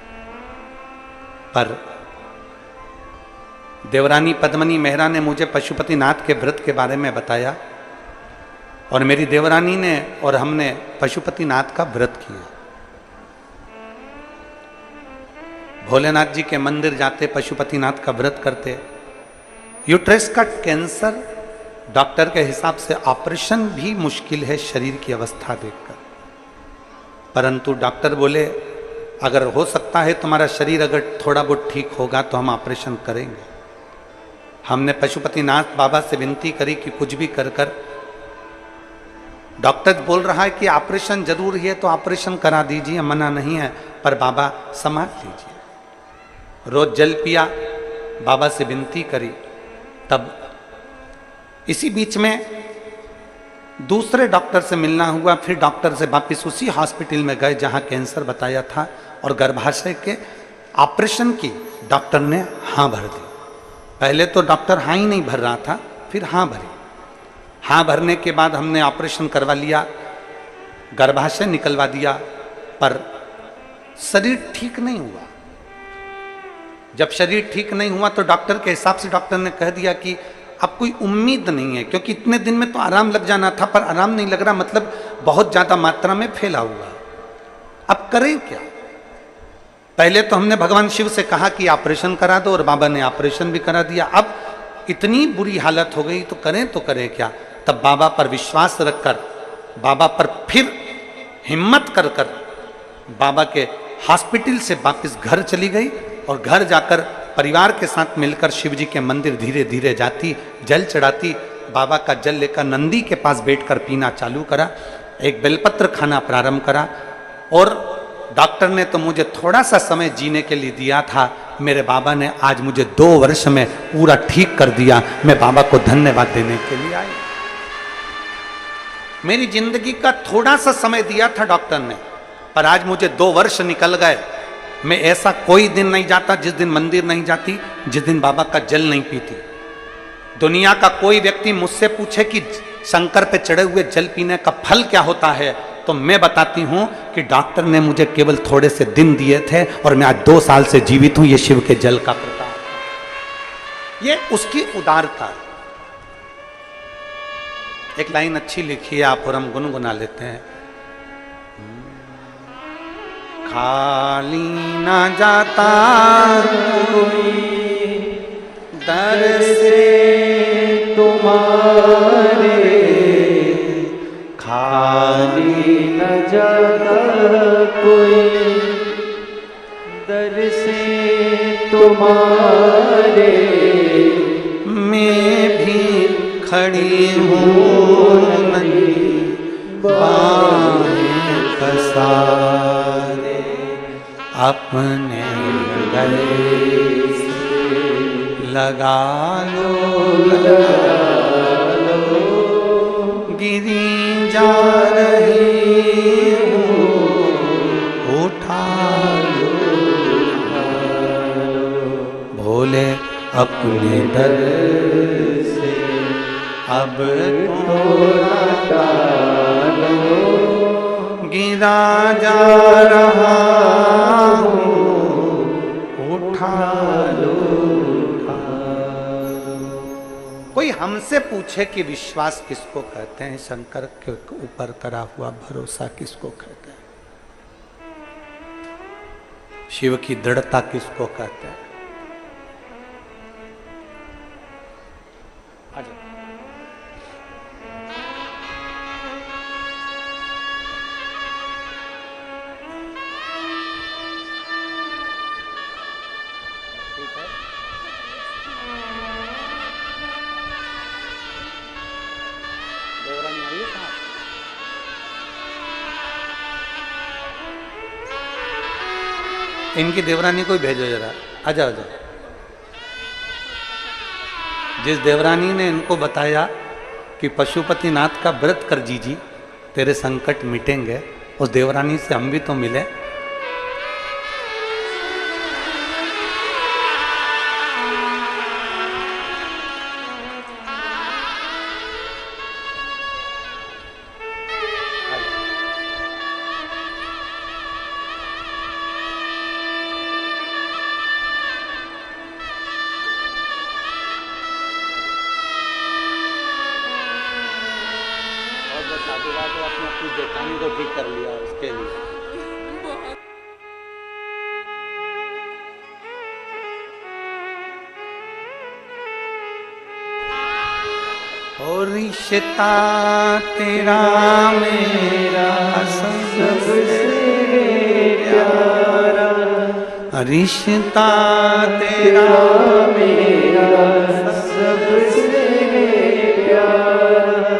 A: पर देवरानी पद्मनी मेहरा ने मुझे पशुपतिनाथ के व्रत के बारे में बताया और मेरी देवरानी ने और हमने पशुपतिनाथ का व्रत किया। भोलेनाथ जी के मंदिर जाते, पशुपतिनाथ का व्रत करते। यूट्रस का कैंसर, डॉक्टर के हिसाब से ऑपरेशन भी मुश्किल है शरीर की अवस्था देखकर, परंतु डॉक्टर बोले अगर हो सकता है तुम्हारा शरीर अगर थोड़ा बहुत ठीक होगा तो हम ऑपरेशन करेंगे। हमने पशुपतिनाथ बाबा से विनती करी कि कुछ भी कर कर डॉक्टर बोल रहा है कि ऑपरेशन जरूर है तो ऑपरेशन करा दीजिए, मना नहीं है, पर बाबा संभाल लीजिए। रोज जल पिया, बाबा से विनती करी। तब इसी बीच में दूसरे डॉक्टर से मिलना हुआ, फिर डॉक्टर से वापिस उसी हॉस्पिटल में गए जहां कैंसर बताया था, और गर्भाशय के ऑपरेशन की डॉक्टर ने हाँ भर दी। पहले तो डॉक्टर हाँ ही नहीं भर रहा था, फिर हाँ भरी। हाँ भरने के बाद हमने ऑपरेशन करवा लिया, गर्भाशय निकलवा दिया, पर शरीर ठीक नहीं हुआ। जब शरीर ठीक नहीं हुआ तो डॉक्टर के हिसाब से डॉक्टर ने कह दिया कि अब कोई उम्मीद नहीं है, क्योंकि इतने दिन में तो आराम लग जाना था, पर आराम नहीं लग रहा, मतलब बहुत ज्यादा मात्रा में फैला हुआ। अब करें क्या? पहले तो हमने भगवान शिव से कहा कि ऑपरेशन करा दो, और बाबा ने ऑपरेशन भी करा दिया। अब इतनी बुरी हालत हो गई तो करें क्या? तब बाबा पर विश्वास रखकर, बाबा पर फिर हिम्मत कर बाबा के हॉस्पिटल से वापस घर चली गई, और घर जाकर परिवार के साथ मिलकर शिव जी के मंदिर धीरे धीरे जाती, जल चढ़ाती। बाबा का जल लेकर नंदी के पास बैठकर पीना चालू करा, एक बेलपत्र खाना प्रारंभ करा। और डॉक्टर ने तो मुझे थोड़ा सा समय जीने के लिए दिया था, मेरे बाबा ने आज मुझे 2 वर्ष में पूरा ठीक कर दिया। मैं बाबा को धन्यवाद देने के लिए आई। मेरी जिंदगी का थोड़ा सा समय दिया था डॉक्टर ने, पर आज मुझे 2 वर्ष निकल गए। मैं ऐसा कोई दिन नहीं जाता जिस दिन मंदिर नहीं जाती, जिस दिन बाबा का जल नहीं पीती। दुनिया का कोई व्यक्ति मुझसे पूछे कि शंकर पे चढ़े हुए जल पीने का फल क्या होता है, तो मैं बताती हूं कि डॉक्टर ने मुझे केवल थोड़े से दिन दिए थे, और मैं आज 2 साल से जीवित हूं। ये शिव के जल का प्रताप, ये उसकी उदारता। एक लाइन अच्छी लिखी है आप, और हम गुनगुना लेते हैं। खाली ना जाता कोई दर से तुम्हारे,
B: खाली न जाता कोई दर से तुम्हारे,
A: मैं भी खड़ी हूँ नहीं बाहें पसारे, अपने गले से लगा लो, गिरी जा रही हूँ, उठा लो, भोले अपने दर से अब तो गिरा जा रहा हूँ, उठा लो। कोई हमसे पूछे कि विश्वास किसको कहते हैं, शंकर के ऊपर करा हुआ भरोसा किसको कहते हैं, शिव की दृढ़ता किसको कहते हैं? इनकी देवरानी को भेजो जरा, आ जाओ जाओ। जिस देवरानी ने इनको बताया कि पशुपतिनाथ का व्रत कर जीजी, तेरे संकट मिटेंगे, उस देवरानी से हम भी तो मिले। जेठानी को ठीक कर लिया उसके लिए। और रिश्ता तेरा मेरा सबसे प्यारा, रिश्ता तेरा मेरा सबसे प्यारा,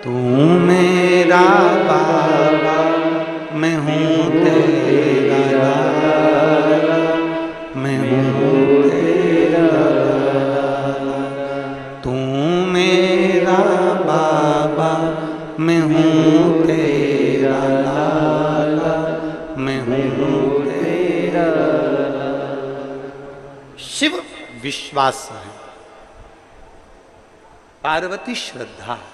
A: तू मेरा
B: मैं हूँ तेरा।
A: शिव विश्वास है, पार्वती श्रद्धा है।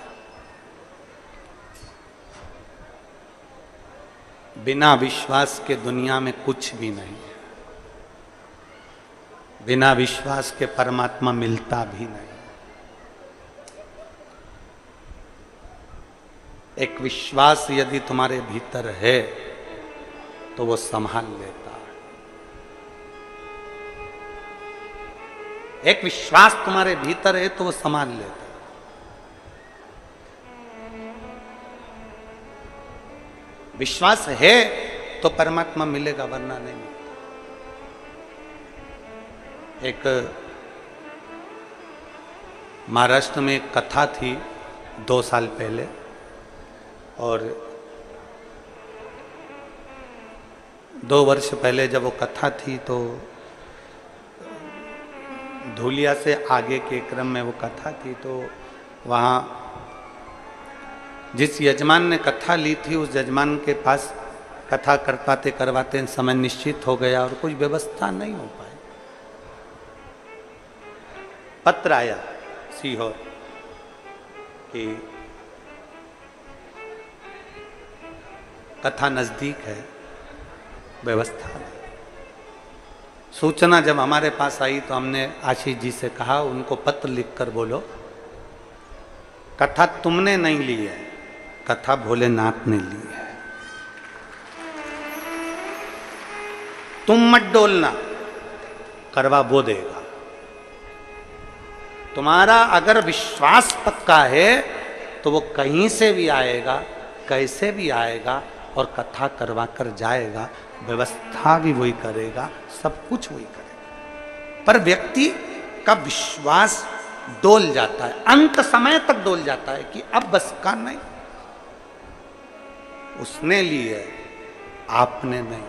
A: बिना विश्वास के दुनिया में कुछ भी नहीं है। बिना विश्वास के परमात्मा मिलता भी नहीं। एक विश्वास यदि तुम्हारे भीतर है तो वो संभाल लेता है। एक विश्वास तुम्हारे भीतर है तो वो संभाल लेता है। विश्वास है तो परमात्मा मिलेगा, वरना नहीं मिलेगा। एक महाराष्ट्र में एक कथा थी 2 साल पहले, और 2 वर्ष पहले जब वो कथा थी तो धूलिया से आगे के क्रम में वो कथा थी, तो वहाँ जिस यजमान ने कथा ली थी उस यजमान के पास कथा करवाते करवाते समय निश्चित हो गया और कुछ व्यवस्था नहीं हो पाई। पत्र आया सीहोर कि कथा नजदीक है, व्यवस्था नहीं। सूचना जब हमारे पास आई तो हमने आशीष जी से कहा, उनको पत्र लिखकर बोलो कथा तुमने नहीं ली है, कथा भोलेनाथ ने ली है। तुम मत डोलना, करवा वो देगा। तुम्हारा अगर विश्वास पक्का है तो वो कहीं से भी आएगा, कैसे भी आएगा और कथा करवा कर जाएगा। व्यवस्था भी वही करेगा, सब कुछ वही करेगा। पर व्यक्ति का विश्वास डोल जाता है, अंत समय तक डोल जाता है कि अब बस का नहीं। उसने ली है, आपने नहीं।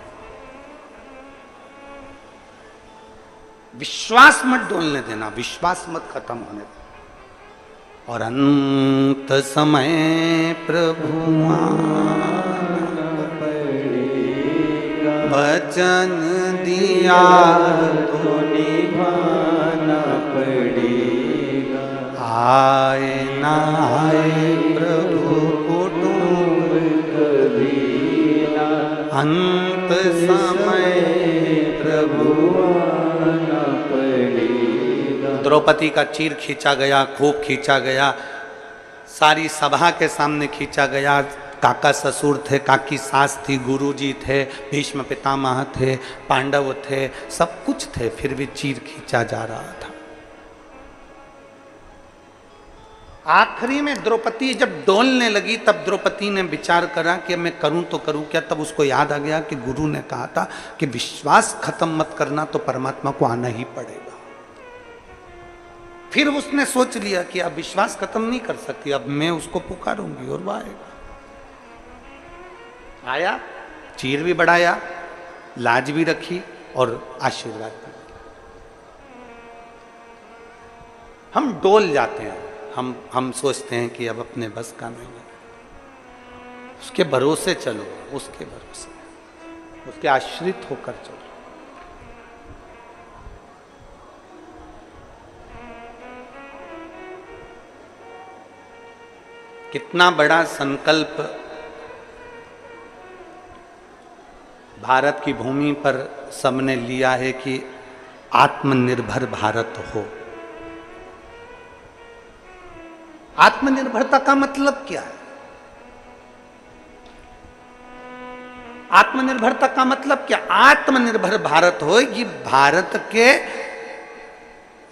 A: विश्वास मत डोलने देना, विश्वास मत खत्म होने देना। और अंत समय प्रभु वचन दिया तो
B: निभाना पड़ेगा।
A: आए ना आए प्रभु कुटुंब
B: कभी ना
A: अंत समय प्रभु
B: आना पड़ेगा।
A: द्रौपदी का चीर खींचा गया, खूब खींचा गया, सारी सभा के सामने खींचा गया। काका ससुर थे, काकी सास थी, गुरुजी थे, भीष्म पितामह थे, पांडव थे, सब कुछ थे, फिर भी चीर खींचा जा रहा था। आखिरी में द्रौपदी जब डोलने लगी तब द्रौपदी ने विचार करा कि मैं करूं तो करूं क्या। तब उसको याद आ गया कि गुरु ने कहा था कि विश्वास खत्म मत करना, तो परमात्मा को आना ही पड़ेगा। फिर उसने सोच लिया कि अब विश्वास खत्म नहीं कर सकती, अब मैं उसको पुकारूंगी और वो आएगा। आया, चीर भी बढ़ाया, लाज भी रखी और आशीर्वाद भी। हम डोल जाते हैं, हम सोचते हैं कि अब अपने बस का नहीं है। उसके भरोसे चलो, उसके भरोसे, उसके आश्रित होकर चलो। कितना बड़ा संकल्प भारत की भूमि पर सबने लिया है कि आत्मनिर्भर भारत हो। आत्मनिर्भरता का मतलब क्या है? आत्मनिर्भरता का मतलब क्या? आत्मनिर्भर भारत हो, ये भारत के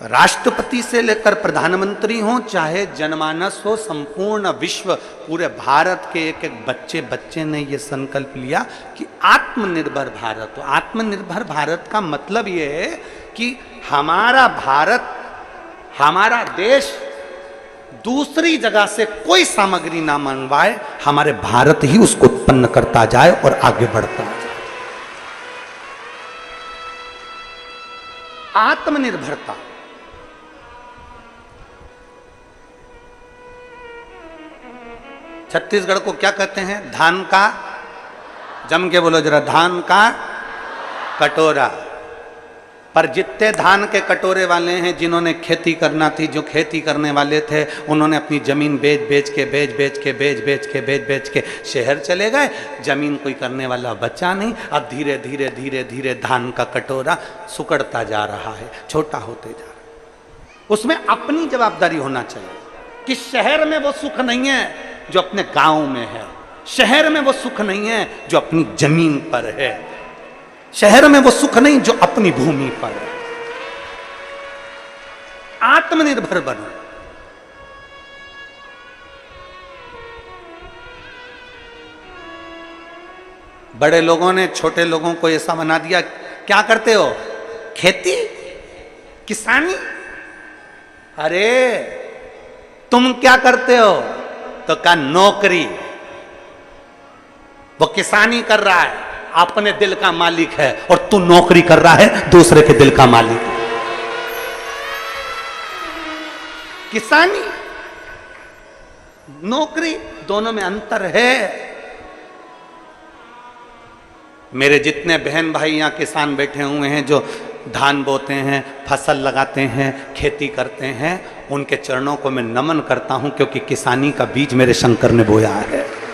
A: राष्ट्रपति से लेकर प्रधानमंत्री हो, चाहे जनमानस हो, संपूर्ण विश्व, पूरे भारत के एक एक बच्चे ने ये संकल्प लिया कि आत्मनिर्भर भारत हो। आत्मनिर्भर भारत का मतलब ये है कि हमारा भारत, हमारा देश दूसरी जगह से कोई सामग्री ना मंगवाए, हमारे भारत ही उसको उत्पन्न करता जाए और आगे बढ़ता जाए। आत्मनिर्भरता। छत्तीसगढ़ को क्या कहते हैं? धान का जम के बोलो जरा, धान का कटोरा। पर जितने धान के कटोरे वाले हैं, जिन्होंने खेती करना थी, जो खेती करने वाले थे, उन्होंने अपनी जमीन बेच बेच के शहर चले गए। जमीन कोई करने वाला बचा नहीं। अब धीरे धीरे धीरे धीरे धान का कटोरा सुकड़ता जा रहा है, छोटा होते जा रहा है। उसमें अपनी जवाबदारी होना चाहिए कि शहर में वो सुख नहीं है जो अपने गांव में है, शहर में वो सुख नहीं है जो अपनी जमीन पर है, शहर में वो सुख नहीं जो अपनी भूमि पर है। आत्मनिर्भर बनो। बड़े लोगों ने छोटे लोगों को ऐसा बना दिया, क्या करते हो? खेती, किसानी। अरे तुम क्या करते हो? तो कहा नौकरी। वो किसानी कर रहा है, अपने दिल का मालिक है, और तू नौकरी कर रहा है, दूसरे के दिल का मालिक है। किसानी नौकरी, दोनों में अंतर है। मेरे जितने बहन भाई यहां किसान बैठे हुए हैं, जो धान बोते हैं, फसल लगाते हैं, खेती करते हैं, उनके चरणों को मैं नमन करता हूं, क्योंकि किसानी का बीज मेरे शंकर ने बोया है।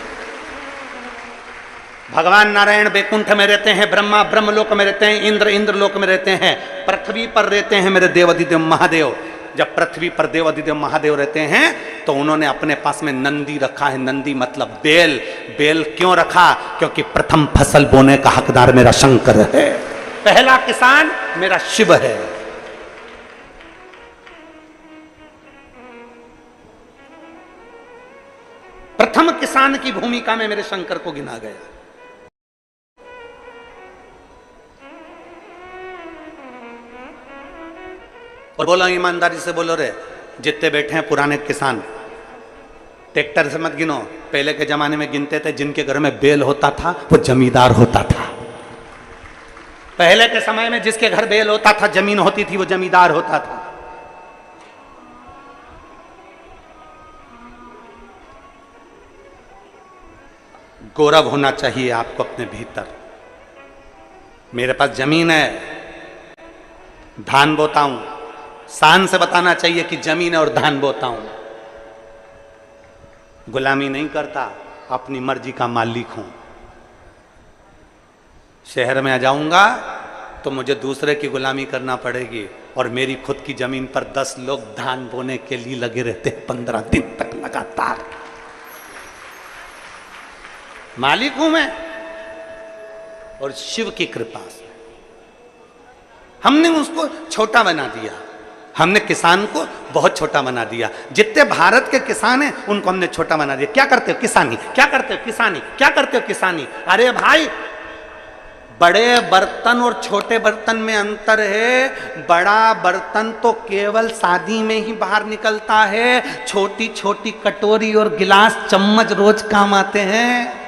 A: भगवान नारायण बैकुंठ में रहते हैं, ब्रह्मा ब्रह्मलोक में रहते हैं, इंद्र इंद्रलोक में रहते हैं, पृथ्वी पर रहते हैं मेरे देवादिदेव महादेव। जब पृथ्वी पर देवादिदेव महादेव रहते हैं तो उन्होंने अपने पास में नंदी रखा है। नंदी मतलब बेल। बेल क्यों रखा? क्योंकि प्रथम फसल बोने का हकदार मेरा शंकर है, पहला किसान मेरा शिव है। प्रथम किसान की भूमिका में मेरे शंकर को गिना गया। और बोलो, ईमानदारी से बोलो रे, जितने बैठे हैं पुराने किसान, ट्रैक्टर से मत गिनो। पहले के जमाने में गिनते थे, जिनके घर में बैल होता था वो जमींदार होता था। पहले के समय में जिसके घर बैल होता था, जमीन होती थी, वो जमींदार होता था। गौरव होना चाहिए आपको अपने भीतर। मेरे पास जमीन है, धान बोता हूं, शान से बताना चाहिए कि जमीन है और धान बोता हूं। गुलामी नहीं करता, अपनी मर्जी का मालिक हूं। शहर में आ जाऊंगा तो मुझे दूसरे की गुलामी करना पड़ेगी, और मेरी खुद की जमीन पर 10 लोग धान बोने के लिए लगे रहते हैं 15 दिन तक लगातार। मालिक हूं मैं, और शिव की कृपा से हमने उसको छोटा बना दिया। हमने किसान को बहुत छोटा बना दिया। जितने भारत के किसान हैं उनको हमने छोटा बना दिया। क्या करते हो? किसानी। क्या करते हो? किसानी। क्या करते हो? किसानी। अरे भाई, बड़े बर्तन और छोटे बर्तन में अंतर है। बड़ा बर्तन तो केवल शादी में ही बाहर निकलता है, छोटी छोटी कटोरी और गिलास चम्मच रोज काम आते हैं।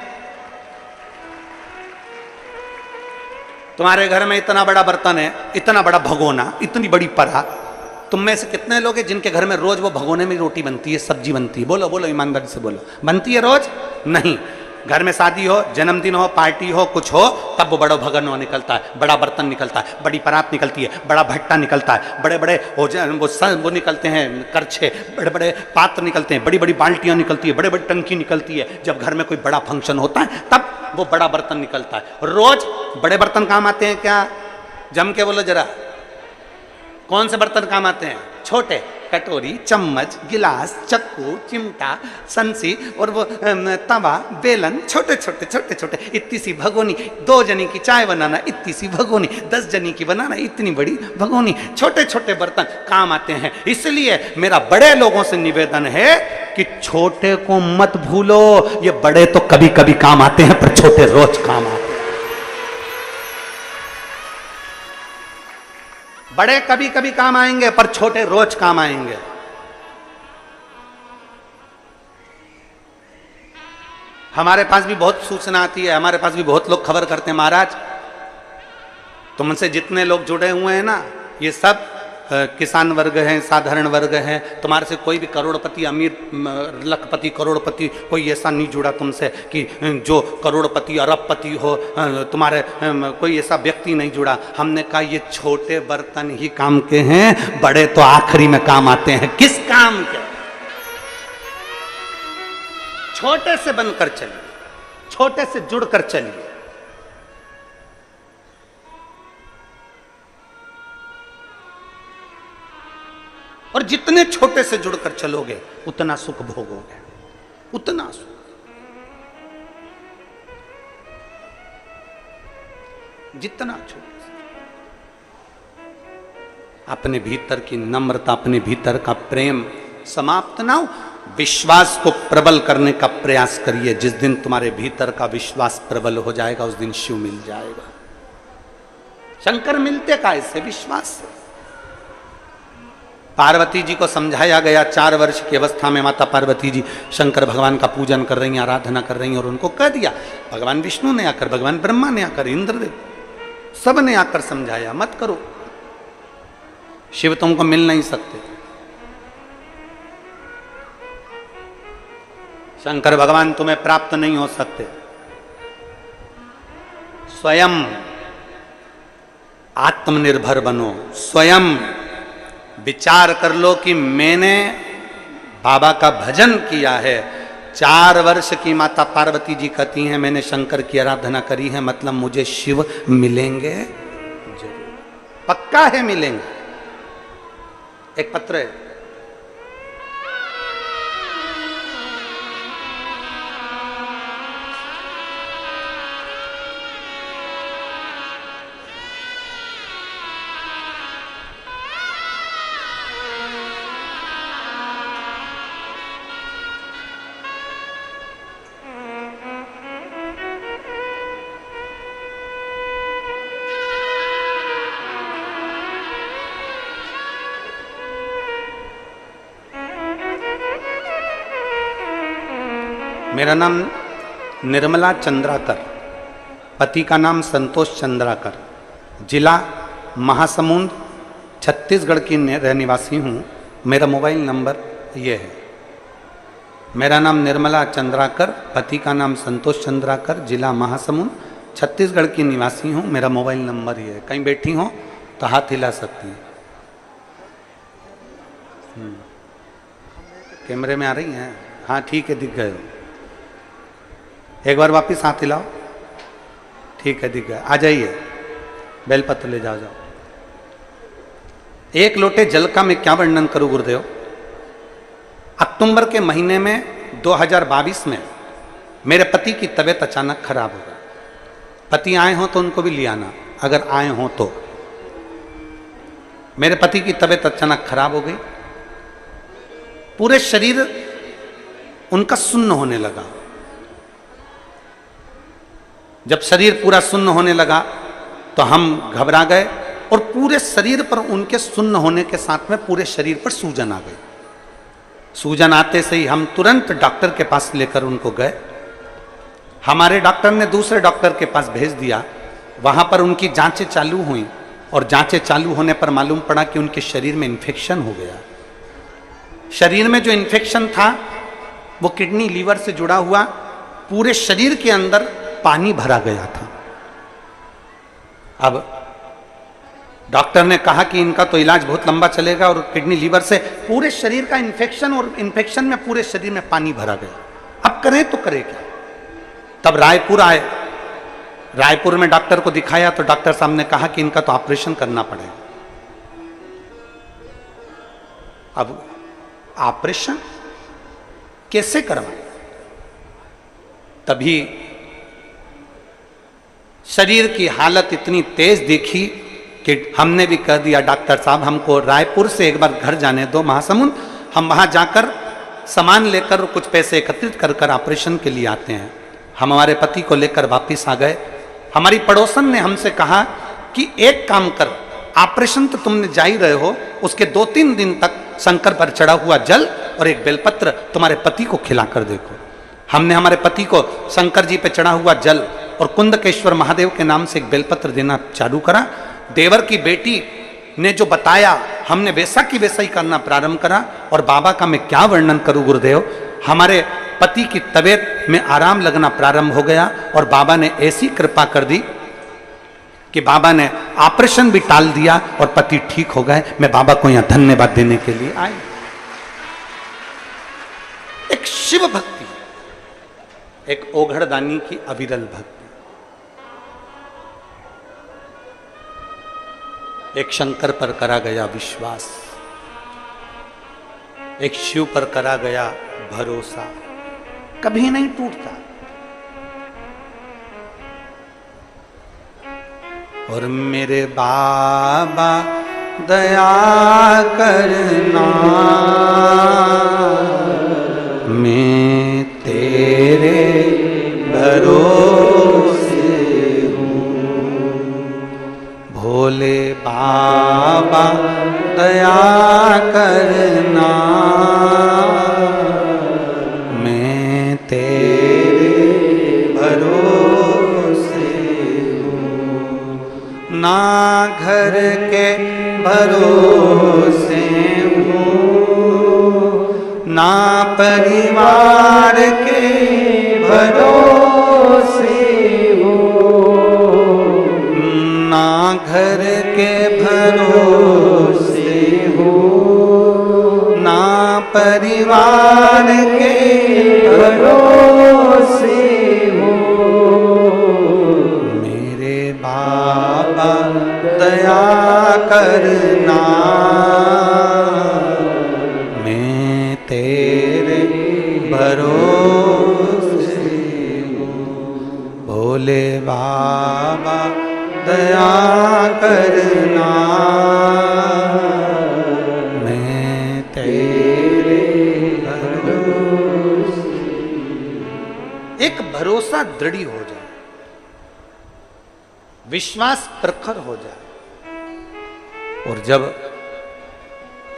A: तुम्हारे घर में इतना बड़ा बर्तन है, इतना बड़ा भगोना, इतनी बड़ी परा, तुम में से कितने लोग हैं जिनके घर में रोज वो भगोने में रोटी बनती है, सब्जी बनती है? बोलो बोलो, ईमानदारी से बोलो। बनती है रोज? नहीं। घर में शादी हो, जन्मदिन हो, पार्टी हो, कुछ हो, तब वो बड़ा भगोना निकलता है, बड़ा बर्तन निकलता है, बड़ी परात निकलती है, बड़ा भट्टा निकलता है, बड़े बड़े वो निकलते हैं करछे, बड़े बड़े पात्र निकलते हैं, बड़ी बड़ी बाल्टियां निकलती है, बड़े बड़ी टंकी निकलती है। जब घर में कोई बड़ा फंक्शन होता है तब वो बड़ा बर्तन निकलता है। रोज बड़े बर्तन काम आते हैं क्या? जम के बोलो जरा, कौन से बर्तन काम आते हैं? छोटे, कटोरी, चम्मच, गिलास, चक्कू, चिमटा, संसी, और वो तवा, बेलन, छोटे छोटे छोटे छोटे, इतनी सी भगोनी, 2 जनी की चाय बनाना, इतनी सी भगोनी, 10 जनी की बनाना, इतनी बड़ी भगोनी। छोटे छोटे बर्तन काम आते हैं। इसलिए मेरा बड़े लोगों से निवेदन है कि छोटे को मत भूलो। ये बड़े तो कभी कभी काम आते हैं, पर छोटे रोज काम आते हैं। बड़े कभी कभी काम आएंगे, पर छोटे रोज काम आएंगे। हमारे पास भी बहुत सूचना आती है, हमारे पास भी बहुत लोग खबर करते हैं, महाराज तुमसे जितने लोग जुड़े हुए हैं ना, ये सब किसान वर्ग है, साधारण वर्ग है, तुम्हारे से कोई भी करोड़पति, अमीर, लखपति, करोड़पति कोई ऐसा नहीं जुड़ा तुमसे कि जो करोड़पति अरबपति हो, तुम्हारे कोई ऐसा व्यक्ति नहीं जुड़ा। हमने कहा ये छोटे बर्तन ही काम के हैं, बड़े तो आखिरी में काम आते हैं। किस काम के? छोटे से बनकर चलिए, छोटे से जुड़कर चलिए। और जितने छोटे से जुड़कर चलोगे उतना सुख भोगोगे, उतना सुख। जितना छोटे से, अपने भीतर की नम्रता, अपने भीतर का प्रेम समाप्त ना हो, विश्वास को प्रबल करने का प्रयास करिए। जिस दिन तुम्हारे भीतर का विश्वास प्रबल हो जाएगा उस दिन शिव मिल जाएगा। शंकर मिलते का इससे? विश्वास से। पार्वती जी को समझाया गया, 4 वर्ष की अवस्था में माता पार्वती जी शंकर भगवान का पूजन कर रही हैं, आराधना कर रही हैं, और उनको कह दिया, भगवान विष्णु ने आकर, भगवान ब्रह्मा ने आकर, इंद्रदेव सब ने आकर समझाया, मत करो, शिव तुमको मिल नहीं सकते। शंकर भगवान तुम्हें प्राप्त नहीं हो सकते। स्वयं आत्मनिर्भर बनो, स्वयं विचार कर लो कि मैंने बाबा का भजन किया है। 4 वर्ष की माता पार्वती जी कहती हैं मैंने शंकर की आराधना करी है, मतलब मुझे शिव मिलेंगे जरूर, पक्का है मिलेंगे। एक पत्र है, मेरा नाम निर्मला चंद्राकर, पति का नाम संतोष चंद्राकर, जिला महासमुंद, छत्तीसगढ़ की रहनिवासी हूँ। मेरा मोबाइल नंबर ये है। मेरा नाम निर्मला चंद्राकर, पति का नाम संतोष चंद्राकर, जिला महासमुंद, छत्तीसगढ़ की निवासी हूँ। मेरा मोबाइल नंबर ये है। कहीं बैठी हो तो हाथ हिला सकती हैं। कैमरे में आ रही हैं? हाँ ठीक है, दिख गए हो। एक बार वापिस हाथ हिलाओ। ठीक है, दिख गया। आ जाइए, बेलपत्र ले जाओ। एक लोटे जल का मैं क्या वर्णन करूं गुरुदेव। अक्टूबर के महीने में 2022 में मेरे पति की तबीयत अचानक खराब हो गई। पति आए हो तो उनको भी ले आना, अगर आए हो तो। मेरे पति की तबीयत अचानक खराब हो गई, पूरे शरीर उनका सुन्न होने लगा। जब शरीर पूरा सुन्न होने लगा तो हम घबरा गए, और पूरे शरीर पर उनके सुन्न होने के साथ में पूरे शरीर पर सूजन आ गई। सूजन आते से ही हम तुरंत डॉक्टर के पास लेकर उनको गए। हमारे डॉक्टर ने दूसरे डॉक्टर के पास भेज दिया। वहां पर उनकी जांचें चालू हुई, और जांचें चालू होने पर मालूम पड़ा कि उनके शरीर में इन्फेक्शन हो गया। शरीर में जो इन्फेक्शन था वो किडनी लीवर से जुड़ा हुआ, पूरे शरीर के अंदर पानी भरा गया था। अब डॉक्टर ने कहा कि इनका तो इलाज बहुत लंबा चलेगा, और किडनी लीवर से पूरे शरीर का इन्फेक्शन, और इन्फेक्शन में पूरे शरीर में पानी भरा गया। अब करें तो करें क्या। तब रायपुर आए। रायपुर में डॉक्टर को दिखाया तो डॉक्टर साहब ने कहा कि इनका तो ऑपरेशन करना पड़ेगा। अब ऑपरेशन कैसे करवाएं? तभी शरीर की हालत इतनी तेज देखी कि हमने भी कह दिया डॉक्टर साहब हमको रायपुर से एक बार घर जाने दो महासमुंद, हम वहां जाकर सामान लेकर कुछ पैसे एकत्रित कर कर ऑपरेशन के लिए आते हैं। हम हमारे पति को लेकर वापस आ गए। हमारी पड़ोसन ने हमसे कहा कि एक काम कर, ऑपरेशन तो तुमने जा ही रहे हो, उसके 2-3 दिन तक शंकर पर चढ़ा हुआ जल और एक बेलपत्र तुम्हारे पति को खिलाकर देखो। हमने हमारे पति को शंकर जी पे चढ़ा हुआ जल और कुंदकेश्वर महादेव के नाम से एक बेलपत्र देना चालू करा। देवर की बेटी ने जो बताया हमने वैसा की वैसा ही करना प्रारंभ करा। और बाबा का मैं क्या वर्णन करूं गुरुदेव, हमारे पति की तबीयत में आराम लगना प्रारंभ हो गया और बाबा ने ऐसी कृपा कर दी कि बाबा ने ऑपरेशन भी टाल दिया और पति ठीक हो गए। मैं बाबा को यहां धन्यवाद देने के लिए आई। एक शिव भक्ति, एक ओघड़दानी की अविरल भक्ति, एक शंकर पर करा गया विश्वास, एक शिव पर करा गया भरोसा, कभी नहीं टूटता। और मेरे बाबा दया करना, मैं तेरे भरोसे हूँ। भोले बाबा दया करना, मैं तेरे भरोसे हूँ। ना घर के भरोसे हूँ, ना परिवार के भरोसे हूँ, ना घर के भरोसे हूँ, ना परिवार के भरोसे हूँ। मेरे बाबा दया करना, मैं तेरे भरोसे हूँ। भोले बाबा दया करना, मैं तेरे भरोसे। एक भरोसा दृढ़ हो जाए, विश्वास प्रखर हो जाए। और जब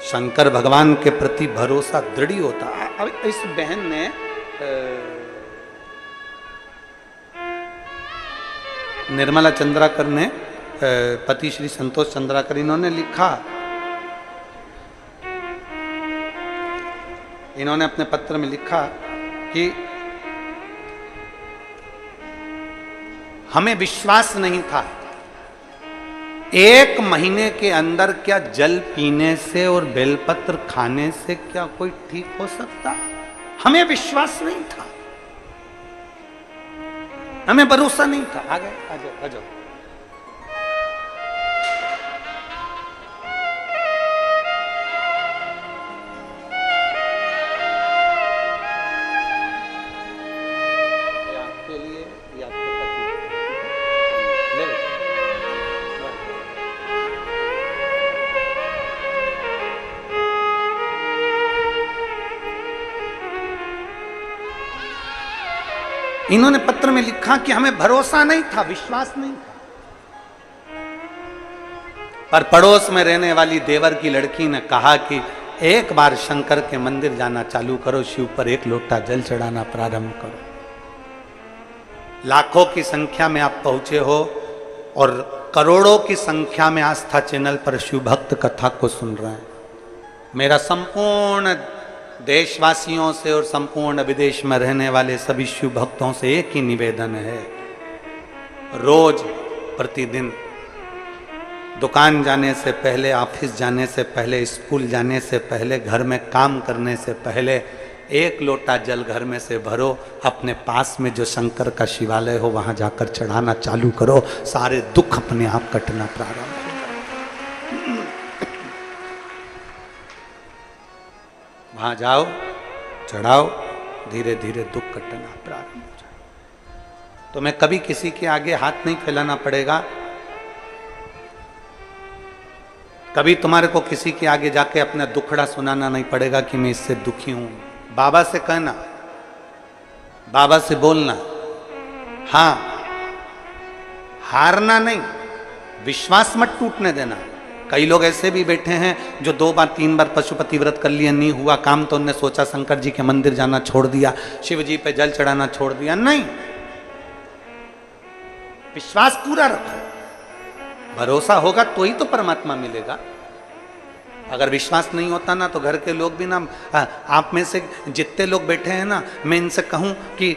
A: शंकर भगवान के प्रति भरोसा दृढ़ होता। अब इस बहन ने निर्मला चंद्राकर ने पति श्री संतोष चंद्राकर, इन्होंने लिखा, इन्होंने अपने पत्र में लिखा कि हमें विश्वास नहीं था 1 महीने के अंदर क्या जल पीने से और बेलपत्र खाने से क्या कोई ठीक हो सकता। हमें विश्वास नहीं था, हमें भरोसा नहीं था। आ गए, आ जाओ, आ जाओ। आपके लिए या आपके पति ले लो। इन्होंने पत्र में लिखा कि हमें भरोसा नहीं था, विश्वास नहीं था। पर पड़ोस में रहने वाली देवर की लड़की ने कहा कि एक बार शंकर के मंदिर जाना चालू करो, शिव पर 1 लोटा जल चढ़ाना प्रारंभ करो। लाखों की संख्या में आप पहुंचे हो और करोड़ों की संख्या में आस्था चैनल पर शिव भक्त कथा को सुन रहे हैं। मेरा संपूर्ण देशवासियों से और संपूर्ण विदेश में रहने वाले सभी शिव भक्तों से एक ही निवेदन है, रोज प्रतिदिन दुकान जाने से पहले, ऑफिस जाने से पहले, स्कूल जाने से पहले, घर में काम करने से पहले 1 लोटा जल घर में से भरो, अपने पास में जो शंकर का शिवालय हो वहां जाकर चढ़ाना चालू करो, सारे दुख अपने आप कटना प्रारंभ हो। वहां जाओ, चढ़ाओ, धीरे धीरे दुख कटना प्रारंभ हो जाए। तो मैं कभी किसी के आगे हाथ नहीं फैलाना पड़ेगा, कभी तुम्हारे को किसी के आगे जाके अपना दुखड़ा सुनाना नहीं पड़ेगा कि मैं इससे दुखी हूं। बाबा से कहना, बाबा से बोलना, हाँ, हारना नहीं, विश्वास मत टूटने देना। कई लोग ऐसे भी बैठे हैं जो 2 बार 3 बार पशुपति व्रत कर लिए, नहीं हुआ काम तो उन्होंने सोचा शंकर जी के मंदिर जाना छोड़ दिया, शिव जी पे जल चढ़ाना छोड़ दिया। नहीं, विश्वास पूरा रखो, भरोसा होगा तो ही तो परमात्मा मिलेगा। अगर विश्वास नहीं होता ना तो घर के लोग भी ना, आप में से जितने लोग बैठे हैं ना, मैं इनसे कहूँ कि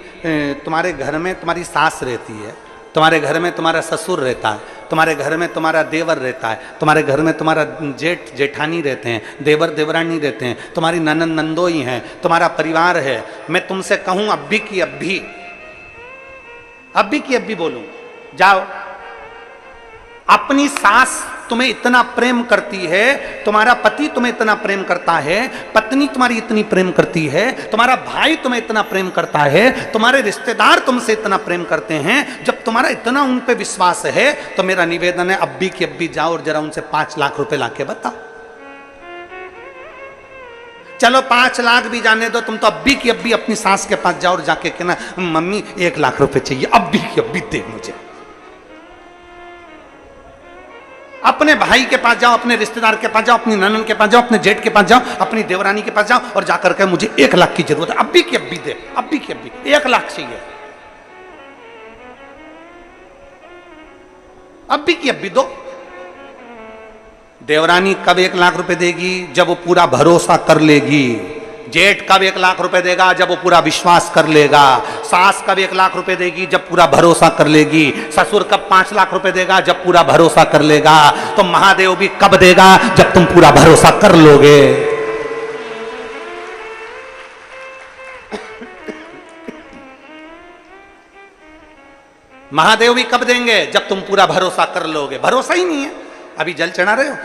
A: तुम्हारे घर में तुम्हारी सास रहती है, तुम्हारे घर में तुम्हारा ससुर रहता है, तुम्हारे घर में तुम्हारा देवर रहता है, तुम्हारे घर में तुम्हारा जेठ जेठानी रहते हैं, देवर देवरानी रहते हैं, तुम्हारी ननंद नंदोई हैं, तुम्हारा परिवार है। मैं तुमसे कहूँ अभी की अभी बोलूँ, जाओ, अपनी सास तुम्हें इतना प्रेम करती है, तुम्हारा पति तुम्हें इतना प्रेम करता है, पत्नी तुम्हारी इतनी प्रेम करती है, तुम्हारा भाई तुम्हें इतना प्रेम करता है, तुम्हारे रिश्तेदार तुमसे इतना प्रेम करते हैं, जब तुम्हारा इतना उन पे विश्वास है तो मेरा निवेदन है अब्बी की अब्बी जाओ और जरा उनसे 5 लाख रुपए लाके बताओ। चलो 5 लाख भी जाने दो, तुम तो अब्बी की अब्बी अपनी सास के पास जाओ और जाके कहना मम्मी 1 लाख रुपए चाहिए, अब्बी की अब्बी दे मुझे। अपने भाई के पास जाओ, अपने रिश्तेदार के पास जाओ, अपनी ननन के पास जाओ, अपने जेठ के पास जाओ, अपनी देवरानी के पास जाओ और जाकर के मुझे 1 लाख की जरूरत है, अब्बी की अब्बी दे, अब्बी की अब्बी 1 लाख चाहिए, अब्बी की अब्बी दो। देवरानी कब 1 लाख रुपए देगी? जब वो पूरा भरोसा कर लेगी। जेठ कब 1 लाख रुपए देगा? जब वो पूरा विश्वास कर लेगा। सास कब 1 लाख रुपए देगी? जब पूरा भरोसा कर लेगी। ससुर कब 5 लाख रुपए देगा? जब पूरा भरोसा कर लेगा। तो महादेव भी कब देगा? जब तुम पूरा भरोसा कर लोगे। महादेव भी कब देंगे? जब तुम पूरा भरोसा कर लोगे। भरोसा ही नहीं है, अभी जल चढ़ा रहे हो,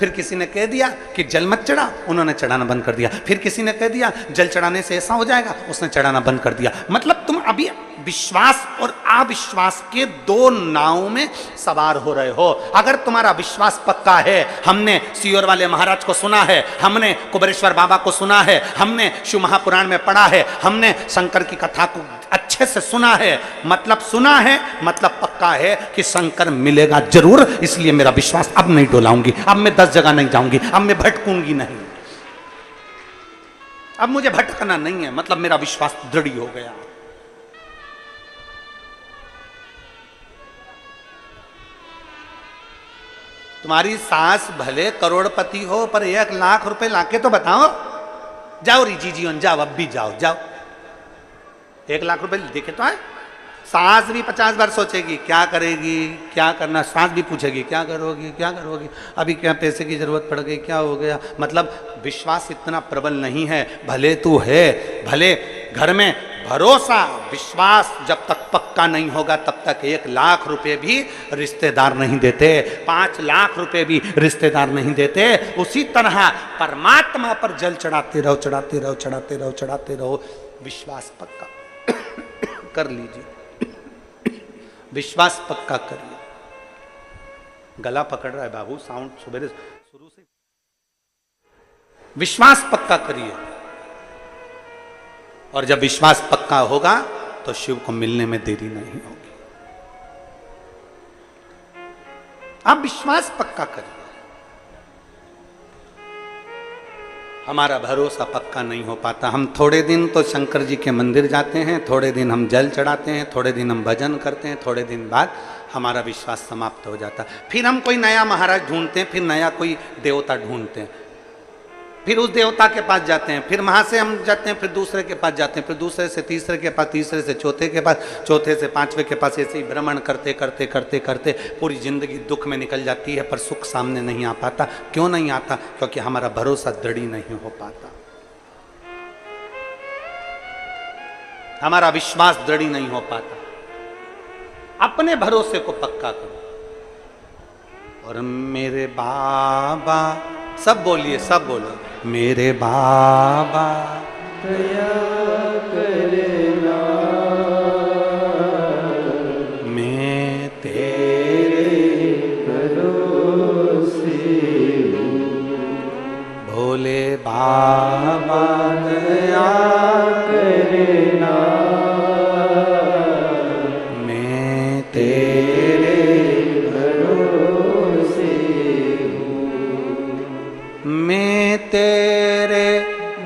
A: फिर किसी ने कह दिया कि जल मत चढ़ा, उन्होंने चढ़ाना बंद कर दिया। फिर किसी ने कह दिया जल चढ़ाने से ऐसा हो जाएगा, उसने चढ़ाना बंद कर दिया। मतलब तुम अभी विश्वास और अविश्वास के 2 नावों में सवार हो रहे हो। अगर तुम्हारा विश्वास पक्का है, हमने सियोर वाले महाराज को सुना है, हमने कुबेरेश्वर बाबा को सुना है, हमने शिव महापुराण में पढ़ा है, हमने शंकर की कथा को अच्छे से सुना है, मतलब सुना है, मतलब पक्का है कि शंकर मिलेगा जरूर, इसलिए मेरा विश्वास अब नहीं डोलाऊंगी, अब मैं 10 जगह नहीं जाऊंगी, अब मैं भटकूंगी नहीं, अब मुझे भटकना नहीं है, मतलब मेरा विश्वास दृढ़ हो गया। तुम्हारी सास भले करोड़पति हो, पर 1 लाख रुपए लाके तो बताओ। जाओ रिजी जीवन, जाओ, अब भी जाओ, जाओ, 1 लाख रुपए देखे तो आए। सास भी 50 बार सोचेगी क्या करेगी, क्या करना, सास भी पूछेगी क्या करोगी, क्या करोगी, अभी क्या पैसे की जरूरत पड़ गई, क्या हो गया। मतलब विश्वास इतना प्रबल नहीं है। भले तू है, भले घर में भरोसा विश्वास जब तक पक्का नहीं होगा तब तक 1 लाख रुपए भी रिश्तेदार नहीं देते, 5 लाख रुपए भी रिश्तेदार नहीं देते। उसी तरह परमात्मा पर जल चढ़ाते रहो, चढ़ाते रहो, चढ़ाते रहो, चढ़ाते रहो। विश्वास पक्का कर लीजिए, विश्वास पक्का करिए। गला पकड़ रहा है बाबू, साउंड सुबह शुरू से। विश्वास पक्का करिए, और जब विश्वास पक्का होगा तो शिव को मिलने में देरी नहीं होगी। आप विश्वास पक्का करिए। हमारा भरोसा पक्का नहीं हो पाता। हम थोड़े दिन तो शंकर जी के मंदिर जाते हैं, थोड़े दिन हम जल चढ़ाते हैं, थोड़े दिन हम भजन करते हैं, थोड़े दिन बाद हमारा विश्वास समाप्त हो जाता है। फिर हम कोई नया महाराज ढूंढते हैं, फिर नया कोई देवता ढूंढते हैं, फिर उस देवता के पास जाते हैं, फिर वहाँ से हम जाते हैं, फिर दूसरे के पास जाते हैं, फिर दूसरे से तीसरे के पास, तीसरे से चौथे के पास, चौथे से पांचवे के पास, ऐसे ही भ्रमण करते करते करते करते पूरी जिंदगी दुख में निकल जाती है, पर सुख सामने नहीं आ पाता। क्यों नहीं आता? क्योंकि हमारा भरोसा दृढ़ नहीं हो पाता, हमारा विश्वास दृढ़ नहीं हो पाता। अपने भरोसे को पक्का करो। और मेरे बाबा, सब बोलिए, सब बोलो, मेरे बाबा
B: दया करना,
A: मैं तेरे
B: भरोसे हूँ।
A: भोले बाबा दया
B: करना,
A: मैं तेरे
B: भरोसे
A: मैं तेरे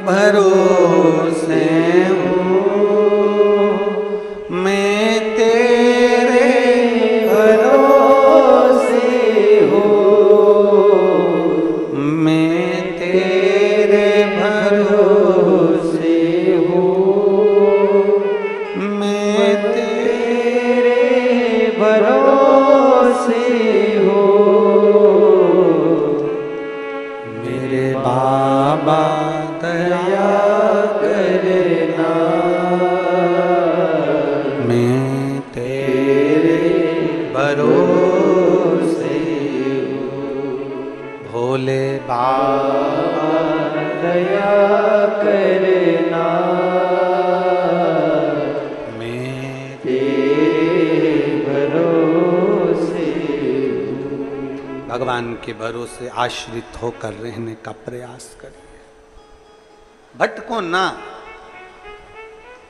A: भरोसे हूँ, मैं तेरे भरोसे हूँ, मैं
B: बाबा दया करना,
A: मैं
B: तेरे भरोसे
A: भगवान के भरोसे आश्रित होकर रहने का प्रयास करिए। भटको ना।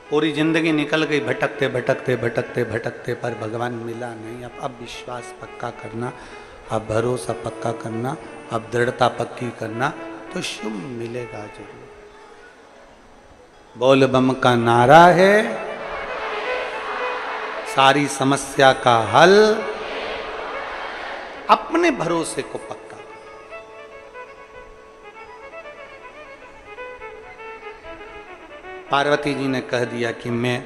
A: पूरी जिंदगी निकल गई भटकते भटकते भटकते भटकते, पर भगवान मिला नहीं। अब विश्वास पक्का करना, अब भरोसा पक्का करना, अब दृढ़ता पक्की करना, तो शुभ मिलेगा जरूर। बोल बम का नारा है, सारी समस्या का हल अपने भरोसे को पक्का। पार्वती जी ने कह दिया कि मैं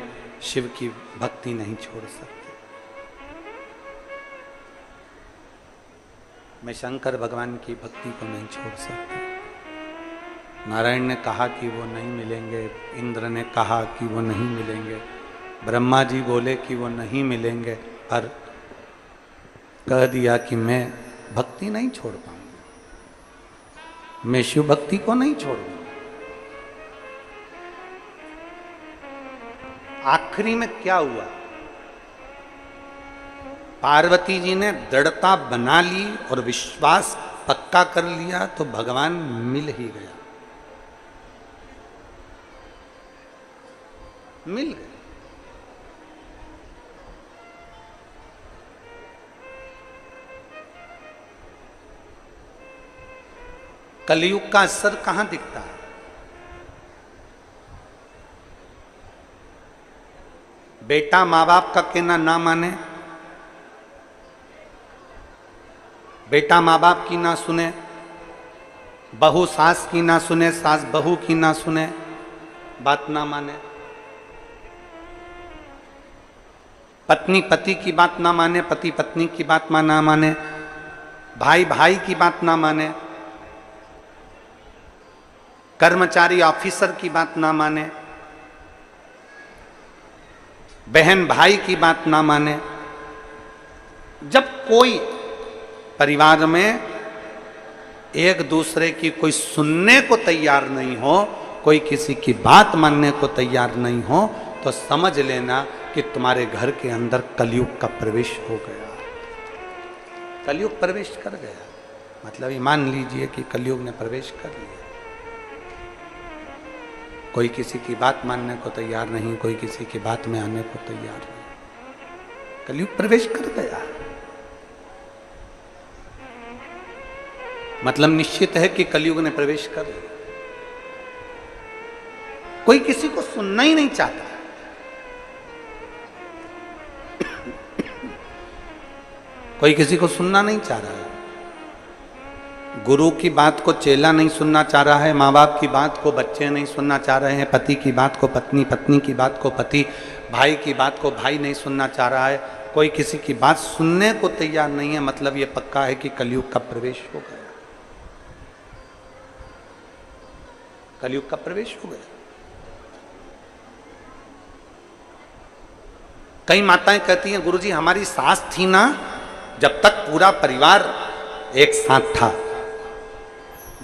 A: शिव की भक्ति नहीं छोड़ सकती, मैं शंकर भगवान की भक्ति को नहीं छोड़ सकती। नारायण ने कहा कि वो नहीं मिलेंगे, इंद्र ने कहा कि वो नहीं मिलेंगे, ब्रह्मा जी बोले कि वो नहीं मिलेंगे, पर कह दिया कि मैं भक्ति नहीं छोड़ पाऊंगा, मैं शिव भक्ति को नहीं छोड़ूंगा। आखिरी में क्या हुआ? पार्वती जी ने दृढ़ता बना ली और विश्वास पक्का कर लिया, तो भगवान मिल ही गया, मिल गए। कलयुग का असर कहां दिखता है? बेटा माँ बाप का कहना ना माने, बेटा माँ बाप की ना सुने, बहू सास की ना सुने, सास बहू की ना सुने, बात ना माने, पत्नी पति की बात ना माने, पति पत्नी की बात ना माने, भाई भाई की बात ना माने, कर्मचारी ऑफिसर की बात ना माने, बहन भाई की बात ना माने। जब कोई परिवार में एक दूसरे की कोई सुनने को तैयार नहीं हो, कोई किसी की बात मानने को तैयार नहीं हो, तो समझ लेना कि तुम्हारे घर के अंदर कलयुग का प्रवेश हो गया। कलयुग प्रवेश कर गया, मतलब ये मान लीजिए कि कलयुग ने प्रवेश कर लिया। कोई किसी की बात मानने को तैयार नहीं, कोई किसी की बात में आने को तैयार नहीं, कलयुग प्रवेश कर गया। मतलब निश्चित है कि कलयुग ने प्रवेश कर लिया। कोई किसी को सुनना ही नहीं चाहता। कोई किसी को सुनना नहीं चाह रहा है। गुरु की बात को चेला नहीं सुनना चाह रहा है, माँ बाप की बात को बच्चे नहीं सुनना चाह रहे हैं, पति की बात को पत्नी, पत्नी की बात को पति, भाई की बात को भाई नहीं सुनना चाह रहा है। कोई किसी की बात सुनने को तैयार नहीं है। मतलब ये पक्का है कि कलयुग का प्रवेश हो गया, कलयुग का प्रवेश हो गया। कई माताएं कहती हैं, गुरुजी हमारी सास थी ना, जब तक पूरा परिवार एक साथ था,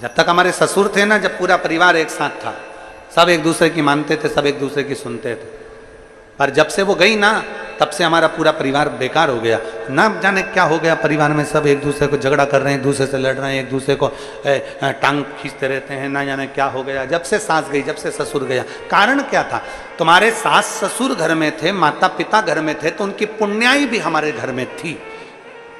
A: जब तक हमारे ससुर थे ना, जब पूरा परिवार एक साथ था, सब एक दूसरे की मानते थे, सब एक दूसरे की सुनते थे, पर जब से वो गई ना, तब से हमारा पूरा परिवार बेकार हो गया। ना जाने क्या हो गया परिवार में, सब एक दूसरे को झगड़ा कर रहे हैं, एक दूसरे से लड़ रहे हैं, एक दूसरे को टांग खींचते रहते हैं, ना जाने क्या हो गया। जब से सास गई, जब से ससुर गया, कारण क्या था? तुम्हारे सास ससुर घर में थे, माता पिता घर में थे, तो उनकी पुण्याई भी हमारे घर में थी,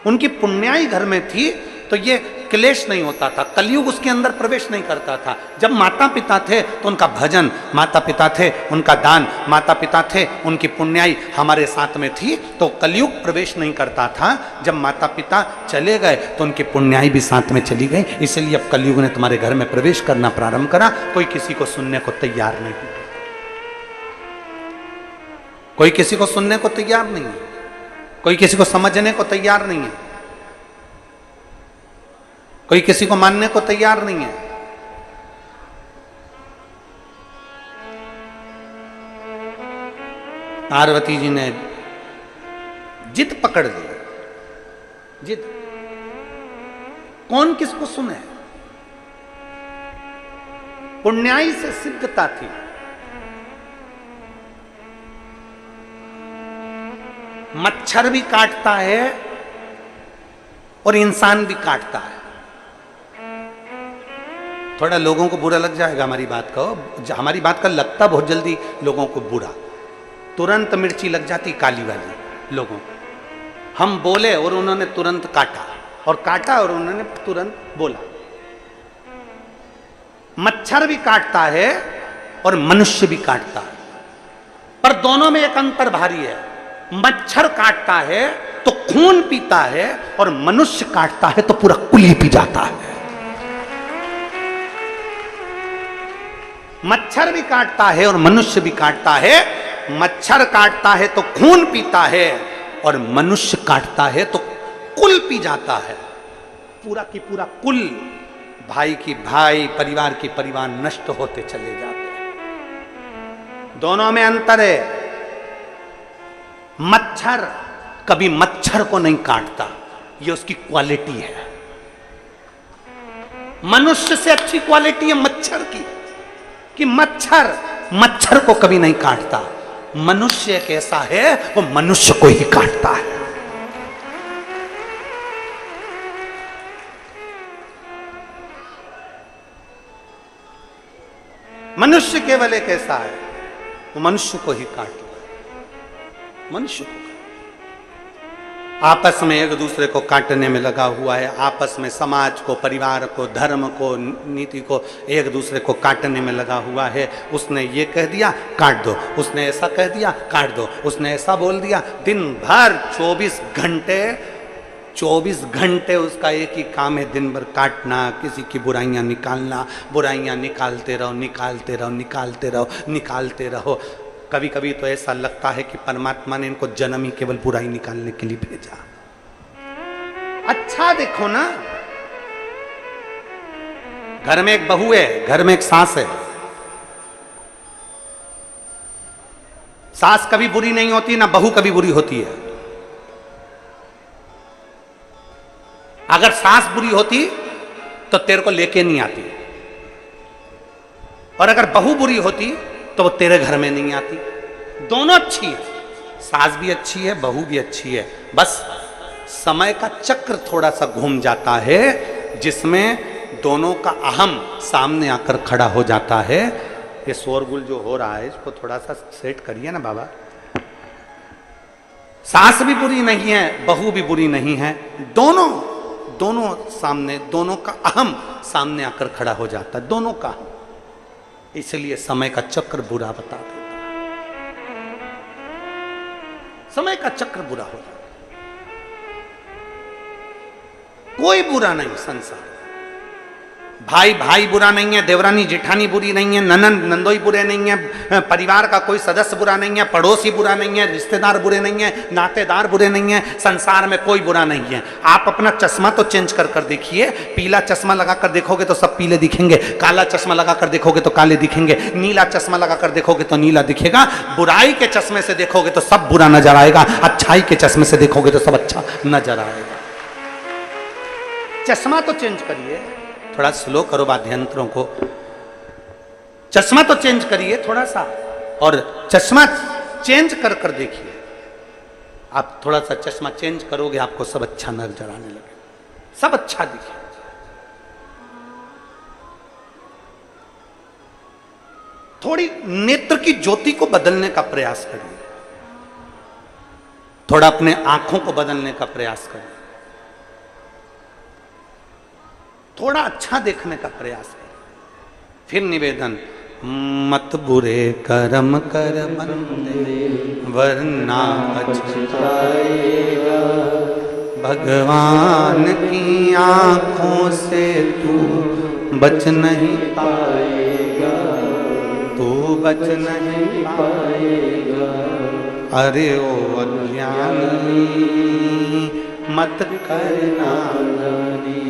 A: उनकी पुण्याई घर में थी, तो ये क्लेश नहीं होता था, कलयुग उसके अंदर प्रवेश नहीं करता था। जब माता पिता थे तो उनका भजन, माता पिता थे उनका दान, माता पिता थे उनकी पुण्याई हमारे साथ में थी, तो कलयुग प्रवेश नहीं करता था। जब माता पिता चले गए तो उनकी पुण्याई भी साथ में चली गई, इसलिए अब कलयुग ने तुम्हारे घर में प्रवेश करना प्रारंभ करा। कोई किसी को सुनने को तैयार नहीं, कोई किसी को सुनने को तैयार नहीं है, कोई किसी को समझने को तैयार नहीं है, कोई किसी को मानने को तैयार नहीं है। पार्वती जी ने जिद पकड़ ली, जिद। कौन किसको सुने? पुण्याई से सिद्धता थी। मच्छर भी काटता है और इंसान भी काटता है। थोड़ा लोगों को बुरा लग जाएगा हमारी बात का, हमारी बात का लगता बहुत जल्दी लोगों को बुरा, तुरंत मिर्ची लग जाती काली वाली लोगों को। हम बोले और उन्होंने तुरंत काटा, और काटा और उन्होंने तुरंत बोला। मच्छर भी काटता है और मनुष्य भी काटता है, पर दोनों में एक अंतर भारी है। मच्छर काटता है तो खून पीता है, और मनुष्य काटता है तो पूरा कुल ही पी जाता है। मच्छर भी काटता है और मनुष्य भी काटता है। मच्छर काटता है तो खून पीता है, और मनुष्य काटता है तो कुल पी जाता है। पूरा की पूरा कुल, भाई की भाई, परिवार की परिवार नष्ट होते चले जाते हैं। दोनों में अंतर है। मच्छर कभी मच्छर को नहीं काटता, ये उसकी क्वालिटी है। मनुष्य से अच्छी क्वालिटी है मच्छर की, कि मच्छर को कभी नहीं काटता। मनुष्य एक ऐसा है, वो मनुष्य को ही काटता है। मनुष्य केवल एक ऐसा है, वो मनुष्य को ही काटता है। मनुष्य को आपस में एक दूसरे को काटने में लगा हुआ है। आपस में समाज को, परिवार को, धर्म को, नीति को एक दूसरे को काटने में लगा हुआ है। उसने ये कह दिया काट दो, उसने ऐसा कह दिया काट दो, उसने ऐसा बोल दिया। दिन भर 24 घंटे उसका एक ही काम है, दिन भर काटना, किसी की बुराइयां निकालना। बुराइयां निकालते रहो, निकालते रहो, निकालते रहो, निकालते रहो। कभी कभी तो ऐसा लगता है कि परमात्मा ने इनको जन्म ही केवल बुराई निकालने के लिए भेजा। अच्छा देखो ना, घर में एक बहू है, घर में एक सास है। सास कभी बुरी नहीं होती, ना बहू कभी बुरी होती है। अगर सास बुरी होती तो तेरे को लेके नहीं आती, और अगर बहू बुरी होती तो वो तेरे घर में नहीं आती। दोनों अच्छी है, सास भी अच्छी है, बहू भी अच्छी है। बस समय का चक्र थोड़ा सा घूम जाता है, जिसमें दोनों का अहम सामने आकर खड़ा हो जाता है। ये शोरगुल जो हो रहा है, इसको थोड़ा सा सेट करिए ना बाबा। सास भी बुरी नहीं है, बहू भी बुरी नहीं है। दोनों सामने, दोनों का अहम सामने आकर खड़ा हो जाता है, दोनों का। इसलिए समय का चक्र बुरा बता देता है। समय का चक्र बुरा हो जाता है। कोई बुरा नहीं संसार। भाई भाई बुरा नहीं है, देवरानी जेठानी बुरी नहीं है, ननंद नंदोई बुरे नहीं है, परिवार का कोई सदस्य बुरा नहीं है, पड़ोसी बुरा नहीं है, रिश्तेदार बुरे नहीं है, नातेदार बुरे नहीं है। संसार में कोई बुरा नहीं है। आप अपना चश्मा तो चेंज कर कर देखिए। पीला चश्मा लगा कर देखोगे तो सब पीले दिखेंगे, काला चश्मा लगा कर देखोगे तो काले दिखेंगे, नीला चश्मा लगा कर देखोगे तो नीला दिखेगा। बुराई के चश्मे से देखोगे तो सब बुरा नजर आएगा, अच्छाई के चश्मे से देखोगे तो सब अच्छा नजर आएगा। चश्मा तो चेंज करिए, थोड़ा स्लो करो वाद्ययंत्रों को। चश्मा तो चेंज करिए थोड़ा सा, और चश्मा चेंज कर कर देखिए। आप थोड़ा सा चश्मा चेंज करोगे, आपको सब अच्छा नजर आने लगे, सब अच्छा दिखे। थोड़ी नेत्र की ज्योति को बदलने का प्रयास करिए, थोड़ा अपने आंखों को बदलने का प्रयास करिए, थोड़ा अच्छा देखने का प्रयास करें। फिर निवेदन, मत बुरे कर्म कर बंदे वरना पछताएगा। भगवान की आंखों से तू बच नहीं पाएगा, तू बच नहीं पाएगा। अरे ओ अज्ञानी मत करना नानी,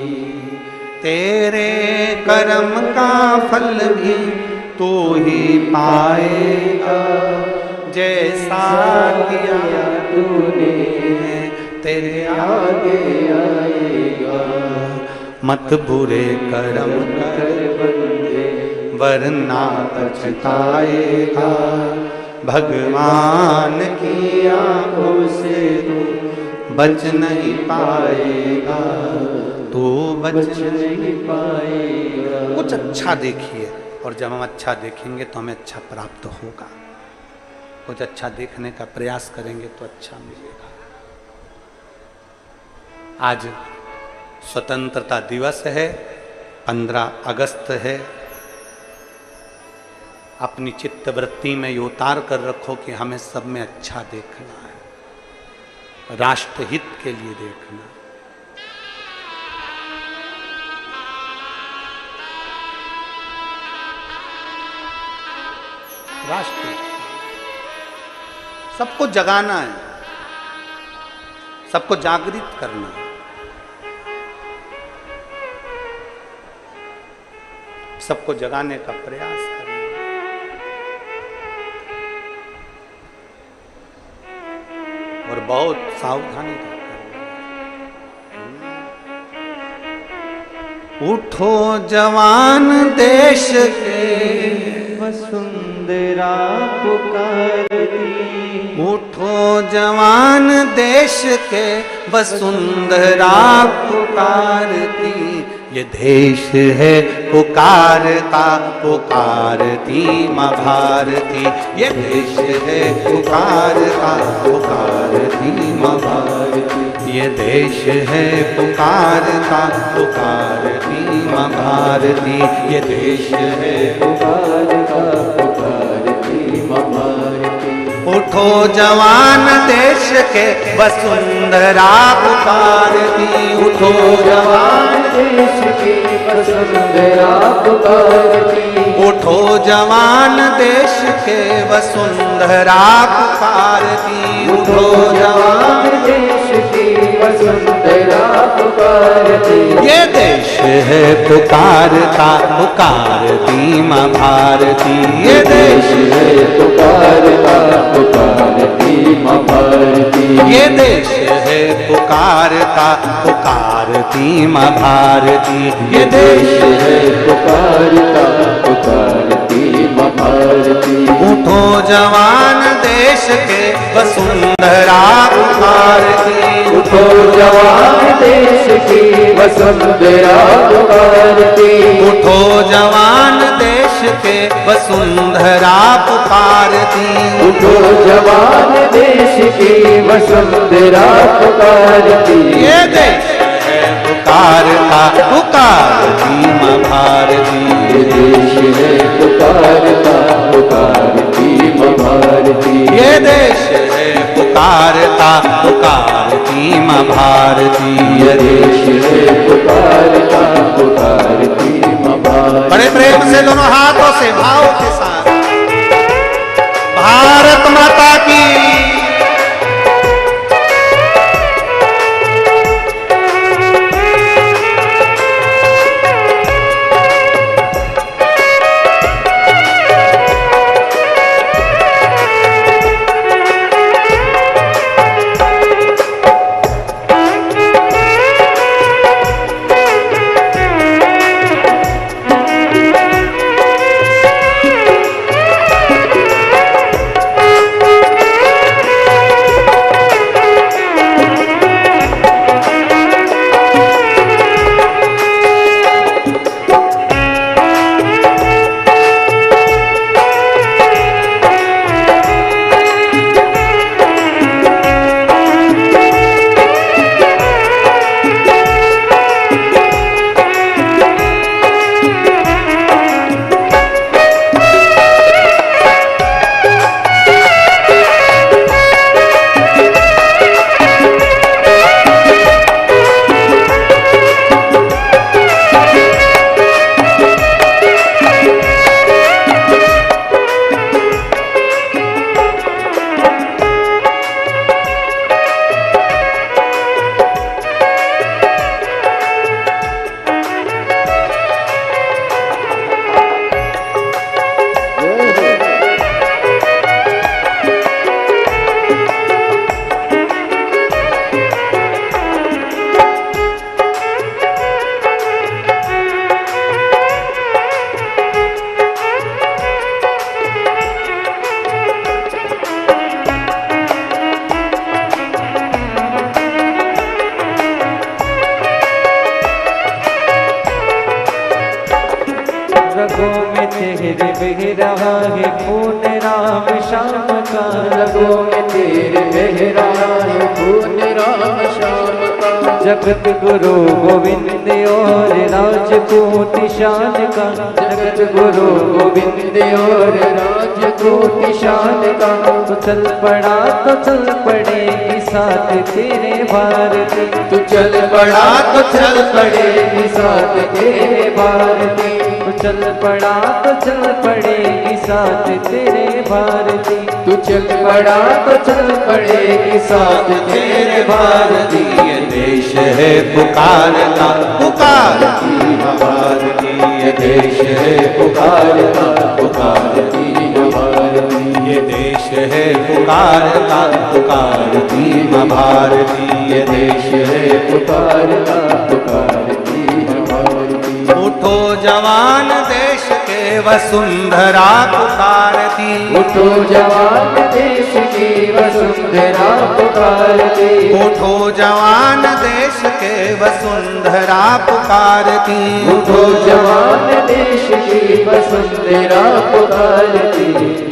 A: तेरे कर्म का फल भी तू ही पाएगा। जैसा किया तूने तेरे आगे आएगा। मत बुरे कर्म कर बंदे वरना पछताएगा। भगवान की आंखों से तू बच नहीं पाएगा, तू बच नहीं पाएगा। कुछ अच्छा देखिए, और जब हम अच्छा देखेंगे तो हमें अच्छा प्राप्त होगा। कुछ अच्छा देखने का प्रयास करेंगे तो अच्छा मिलेगा। आज स्वतंत्रता दिवस है, 15 अगस्त है। अपनी चित्त वृत्ति में ये उतार कर रखो कि हमें सब में अच्छा देखना है, राष्ट्रहित के लिए देखना। राष्ट्र सबको जगाना है, सबको जागृत करना है, सबको जगाने का प्रयास करना। और बहुत सावधानी रखकर। उठो जवान देश के
B: वसुंधरा पुकारती,
A: उठो जवान देश के वसुंधरा पुकारती। ये देश है पुकारता पुकारती माँ भारती, ये देश है पुकारता पुकारती माँ भारती, ये देश है पुकारता पुकारती माँ भारती, ये देश है
B: पुकारता पुकारती माँ भारती।
A: उठो जवान देश के वसुंधरा पुकारती, उठो जवान
B: देश की वसुंधरा पुकारती,
A: उठो जवान देश के वसुंधरा पुकारती, उठो जवान
B: देश की वसुंधरा पुकारती।
A: ये देश है पुकारता पुकारती माँ भारती, ये देश
B: है पुकारता पुकारती माँ भारती,
A: ये देश है पुकारता पुकारती माँ भारती, ये देश
B: है पुकारता पुकारती माँ भारती।
A: उठो जवान देश के वसुंधरा पुकारती,
B: उठो जवान देश की वसुंधरा पुकारती,
A: उठो जवान देश के वसुंधरा पुकारती,
B: उठो जवान देश की वसुंधरा पुकारती।
A: ये देश है पुकारता पुकारती माँ भारती,
B: ये देश है पुकारता पुकारती माँ भारती,
A: ये देश है पुकारता पुकारती माँ भारती,
B: ये देश है पुकारता पुकारती माँ भारती।
A: बड़े प्रेम से दोनों हाथों से भाव के साथ भारत माता की।
C: चेहरे बह रहा है खून राम श्याम का,
B: रगों में तेरे बह रहा है खून राम श्याम का।
C: जगत गुरु गोविंद और राजपूत शान का,
B: जगत गुरु गोविंद और राजपूत शान का।
C: तो चल पड़ा तो चल पड़ेगी साथ तेरे भारती,
B: तू चल पड़ा तो चल पड़ेगी साथ तेरे भारती,
C: तो चल पड़ा तो चल पड़ेगी साथ तेरे भारती,
B: तू चल पड़ा तो चल पड़ेगी साथ तेरे भारती।
A: ये देश है पुकारता पुकारती भारती,
B: ये देश है पुकारता पुकारती भारती,
A: ये देश है पुकारता पुकारती भारती,
B: ये देश है पुकारता पुकारती भारती।
A: उठो जवान देश के वसुंधरा पुकारती,
B: उठो जवान देश की वसुंधरा पुकारती,
A: उठो जवान देश के वसुंधरा पुकारती,
B: उठो जवान देश की वसुंधरा पुकारती।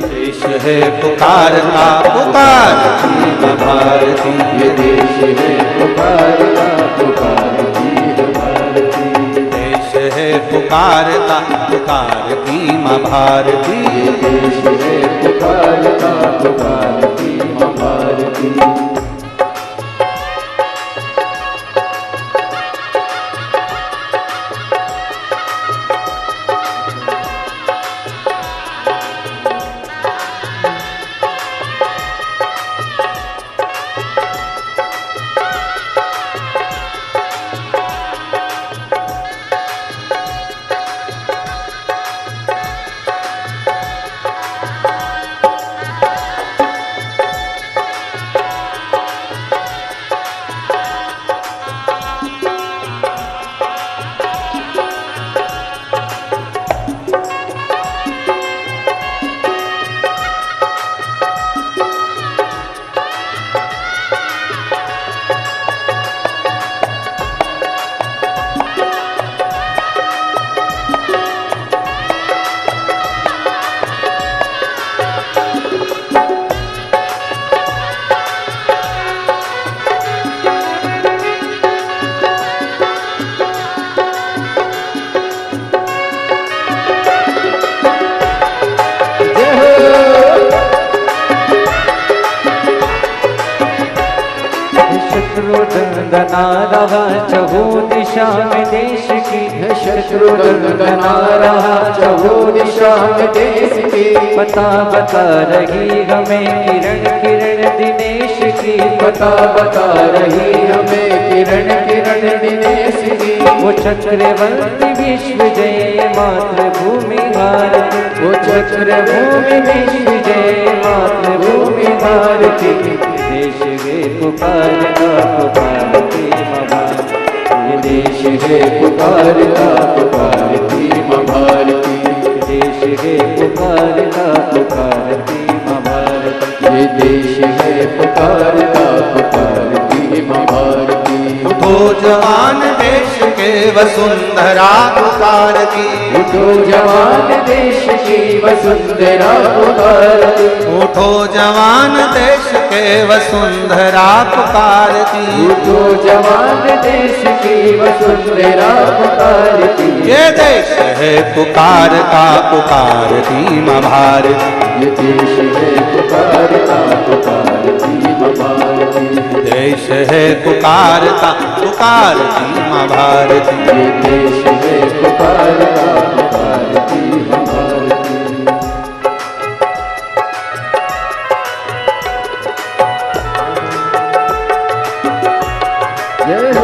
A: देश है पुकारता पुकारती भारती,
B: ये देश है पुकारता पुकारती भारती,
A: देश है पुकारता पुकारती माँ भारती।
B: ये देश है पुकारता पुकारती माँ भारती।
C: शत्रुदंदना रहा चहु दिशा में देश की,
B: शत्रुदंदना रहा चहु दिशा में देश की।
C: पता बता रही हमें किरण किरण दिनेश की,
B: पता बता रही हमें किरण किरण दिनेश की।
C: वो चक्रवर्ती विश्व जय मातृभूमि भारती,
B: वो चक्रभूमि विश्व जय मातृभूमि भारती।
C: देश गे पुकारता पुकारती माँ भारती, ये
B: देश है पुकारता पुकारती माँ भारती,
C: देश गे पुकारता पुकारती माँ भारती,
B: ये देश है पुकारता पुकारती माँ भारती।
A: उठो जवान देश के वसुंधरा पुकारती,
B: उठो जवान देश की वसुंधरा पुकारती,
A: उठो जवान देश के वसुंधरा पुकारती,
B: उठो जवान देश की वसुंधरा पुकारती।
A: ये देश है पुकारता पुकारती माँ भारती,
B: ये देश है पुकारता पुकारती माँ भारती,
A: देश है पुकारता पुकारती माँ भारती।
B: ये देश है पुकारता पुकारती माँ भारती। जय हो।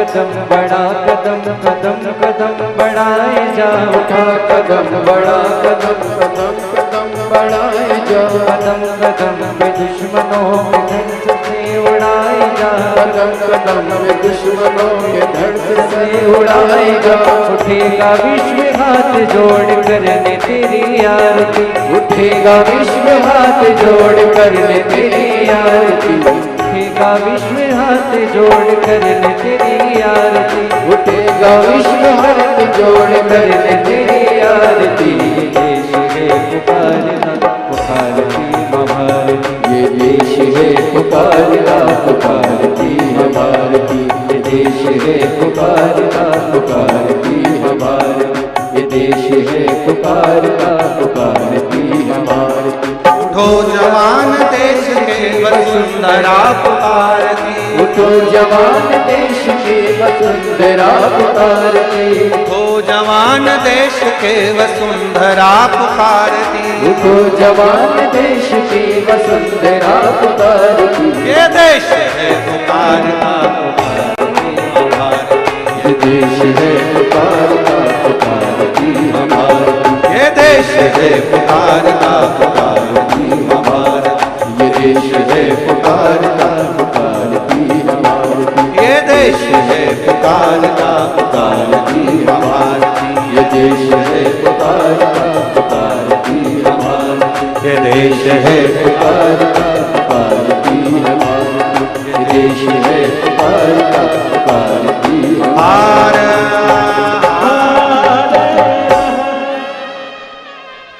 C: कदम बढ़ा, कदम कदम कदम बढ़ाए जाओ,
B: उठा कदम बढ़ा, कदम कदम कदम बढ़ाए जाओ,
C: कदम कदम पे दुश्मनों के धड़ से उड़ाए जाओ,
B: कदम कदम में दुश्मनों के धड़ से उड़ाए जाओ।
C: उठेगा विश्व हाथ जोड़ करने तेरी आरती,
B: उठेगा विश्व हाथ जोड़ करने तेरी आरती,
C: उठेगा विश्व हाथ जोड़ करने तेरी आरती,
B: उठेगा विश्व हाथ जोड़ करने तेरी आरती।
C: देश है पुकारना पुकारती माँ भारती,
B: ये देश है पुकारना पुकारती है भारती, ये देश है पुकारना पुकारती है भारती, ये देश है पुकारना पुकारती है भारती।
A: उठो जवान देश के वसुंधरा पुकारती,
B: उठो जवान देश की वसुंधरा पुकारती,
A: उठो जवान देश के वसुंधरा पुकारती,
B: उठो जवान देश की वसुंधरा पुकारती।
A: ये देश है पुकारता पुकारती भारती,
B: ये देश है पुकारता पुकारती है भारती,
A: ये देश है पुकारता पुकारती भारती,
B: ये देश है पुकारता पुकारती है भारती,
A: ये देश है पुकारता पुकारती भारती,
B: ये देश है पुकारता पुकारती है भारती,
A: ये देश है
B: पुकारता पुकारती है भारती, ये देश है पुकारता पुकारती है
A: भारत।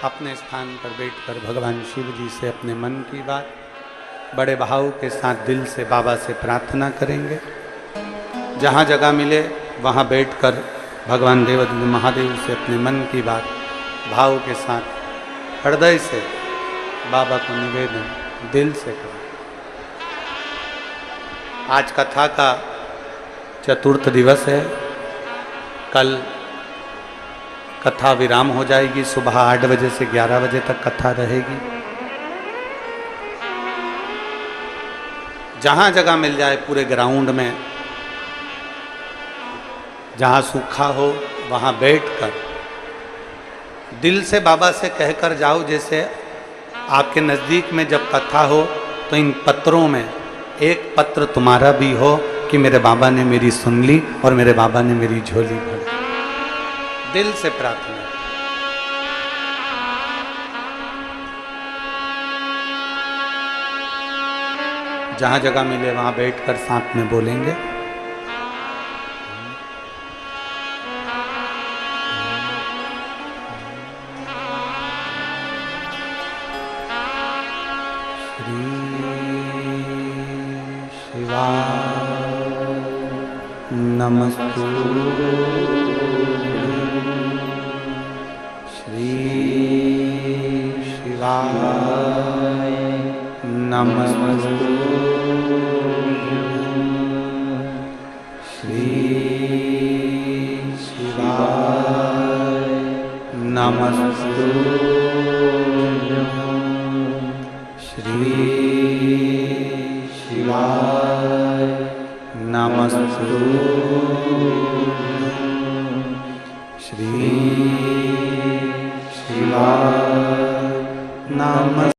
A: अपने स्थान पर बैठकर भगवान शिव जी से अपने मन की बात बड़े भाव के साथ दिल से बाबा से प्रार्थना करेंगे। जहाँ जगह मिले वहाँ बैठकर भगवान देवाधिदेव महादेव से अपने मन की बात भाव के साथ हृदय से बाबा को निवेदन दिल से करें। आज कथा का चतुर्थ दिवस है। कल कथा विराम हो जाएगी, सुबह 8 बजे से 11 बजे तक कथा रहेगी। जहाँ जगह मिल जाए पूरे ग्राउंड में, जहाँ सूखा हो वहाँ बैठकर दिल से बाबा से कहकर जाओ। जैसे आपके नज़दीक में जब कथा हो तो इन पत्रों में एक पत्र तुम्हारा भी हो कि मेरे बाबा ने मेरी सुन ली और मेरे बाबा ने मेरी झोली भर। दिल से प्रार्थना। जहाँ जगह मिले वहाँ बैठकर साथ में बोलेंगे। नमस्तुते श्री शिवाय नमस्तुते श्री शिवाय नमस्तुते श्री शिवाय नमस्तुते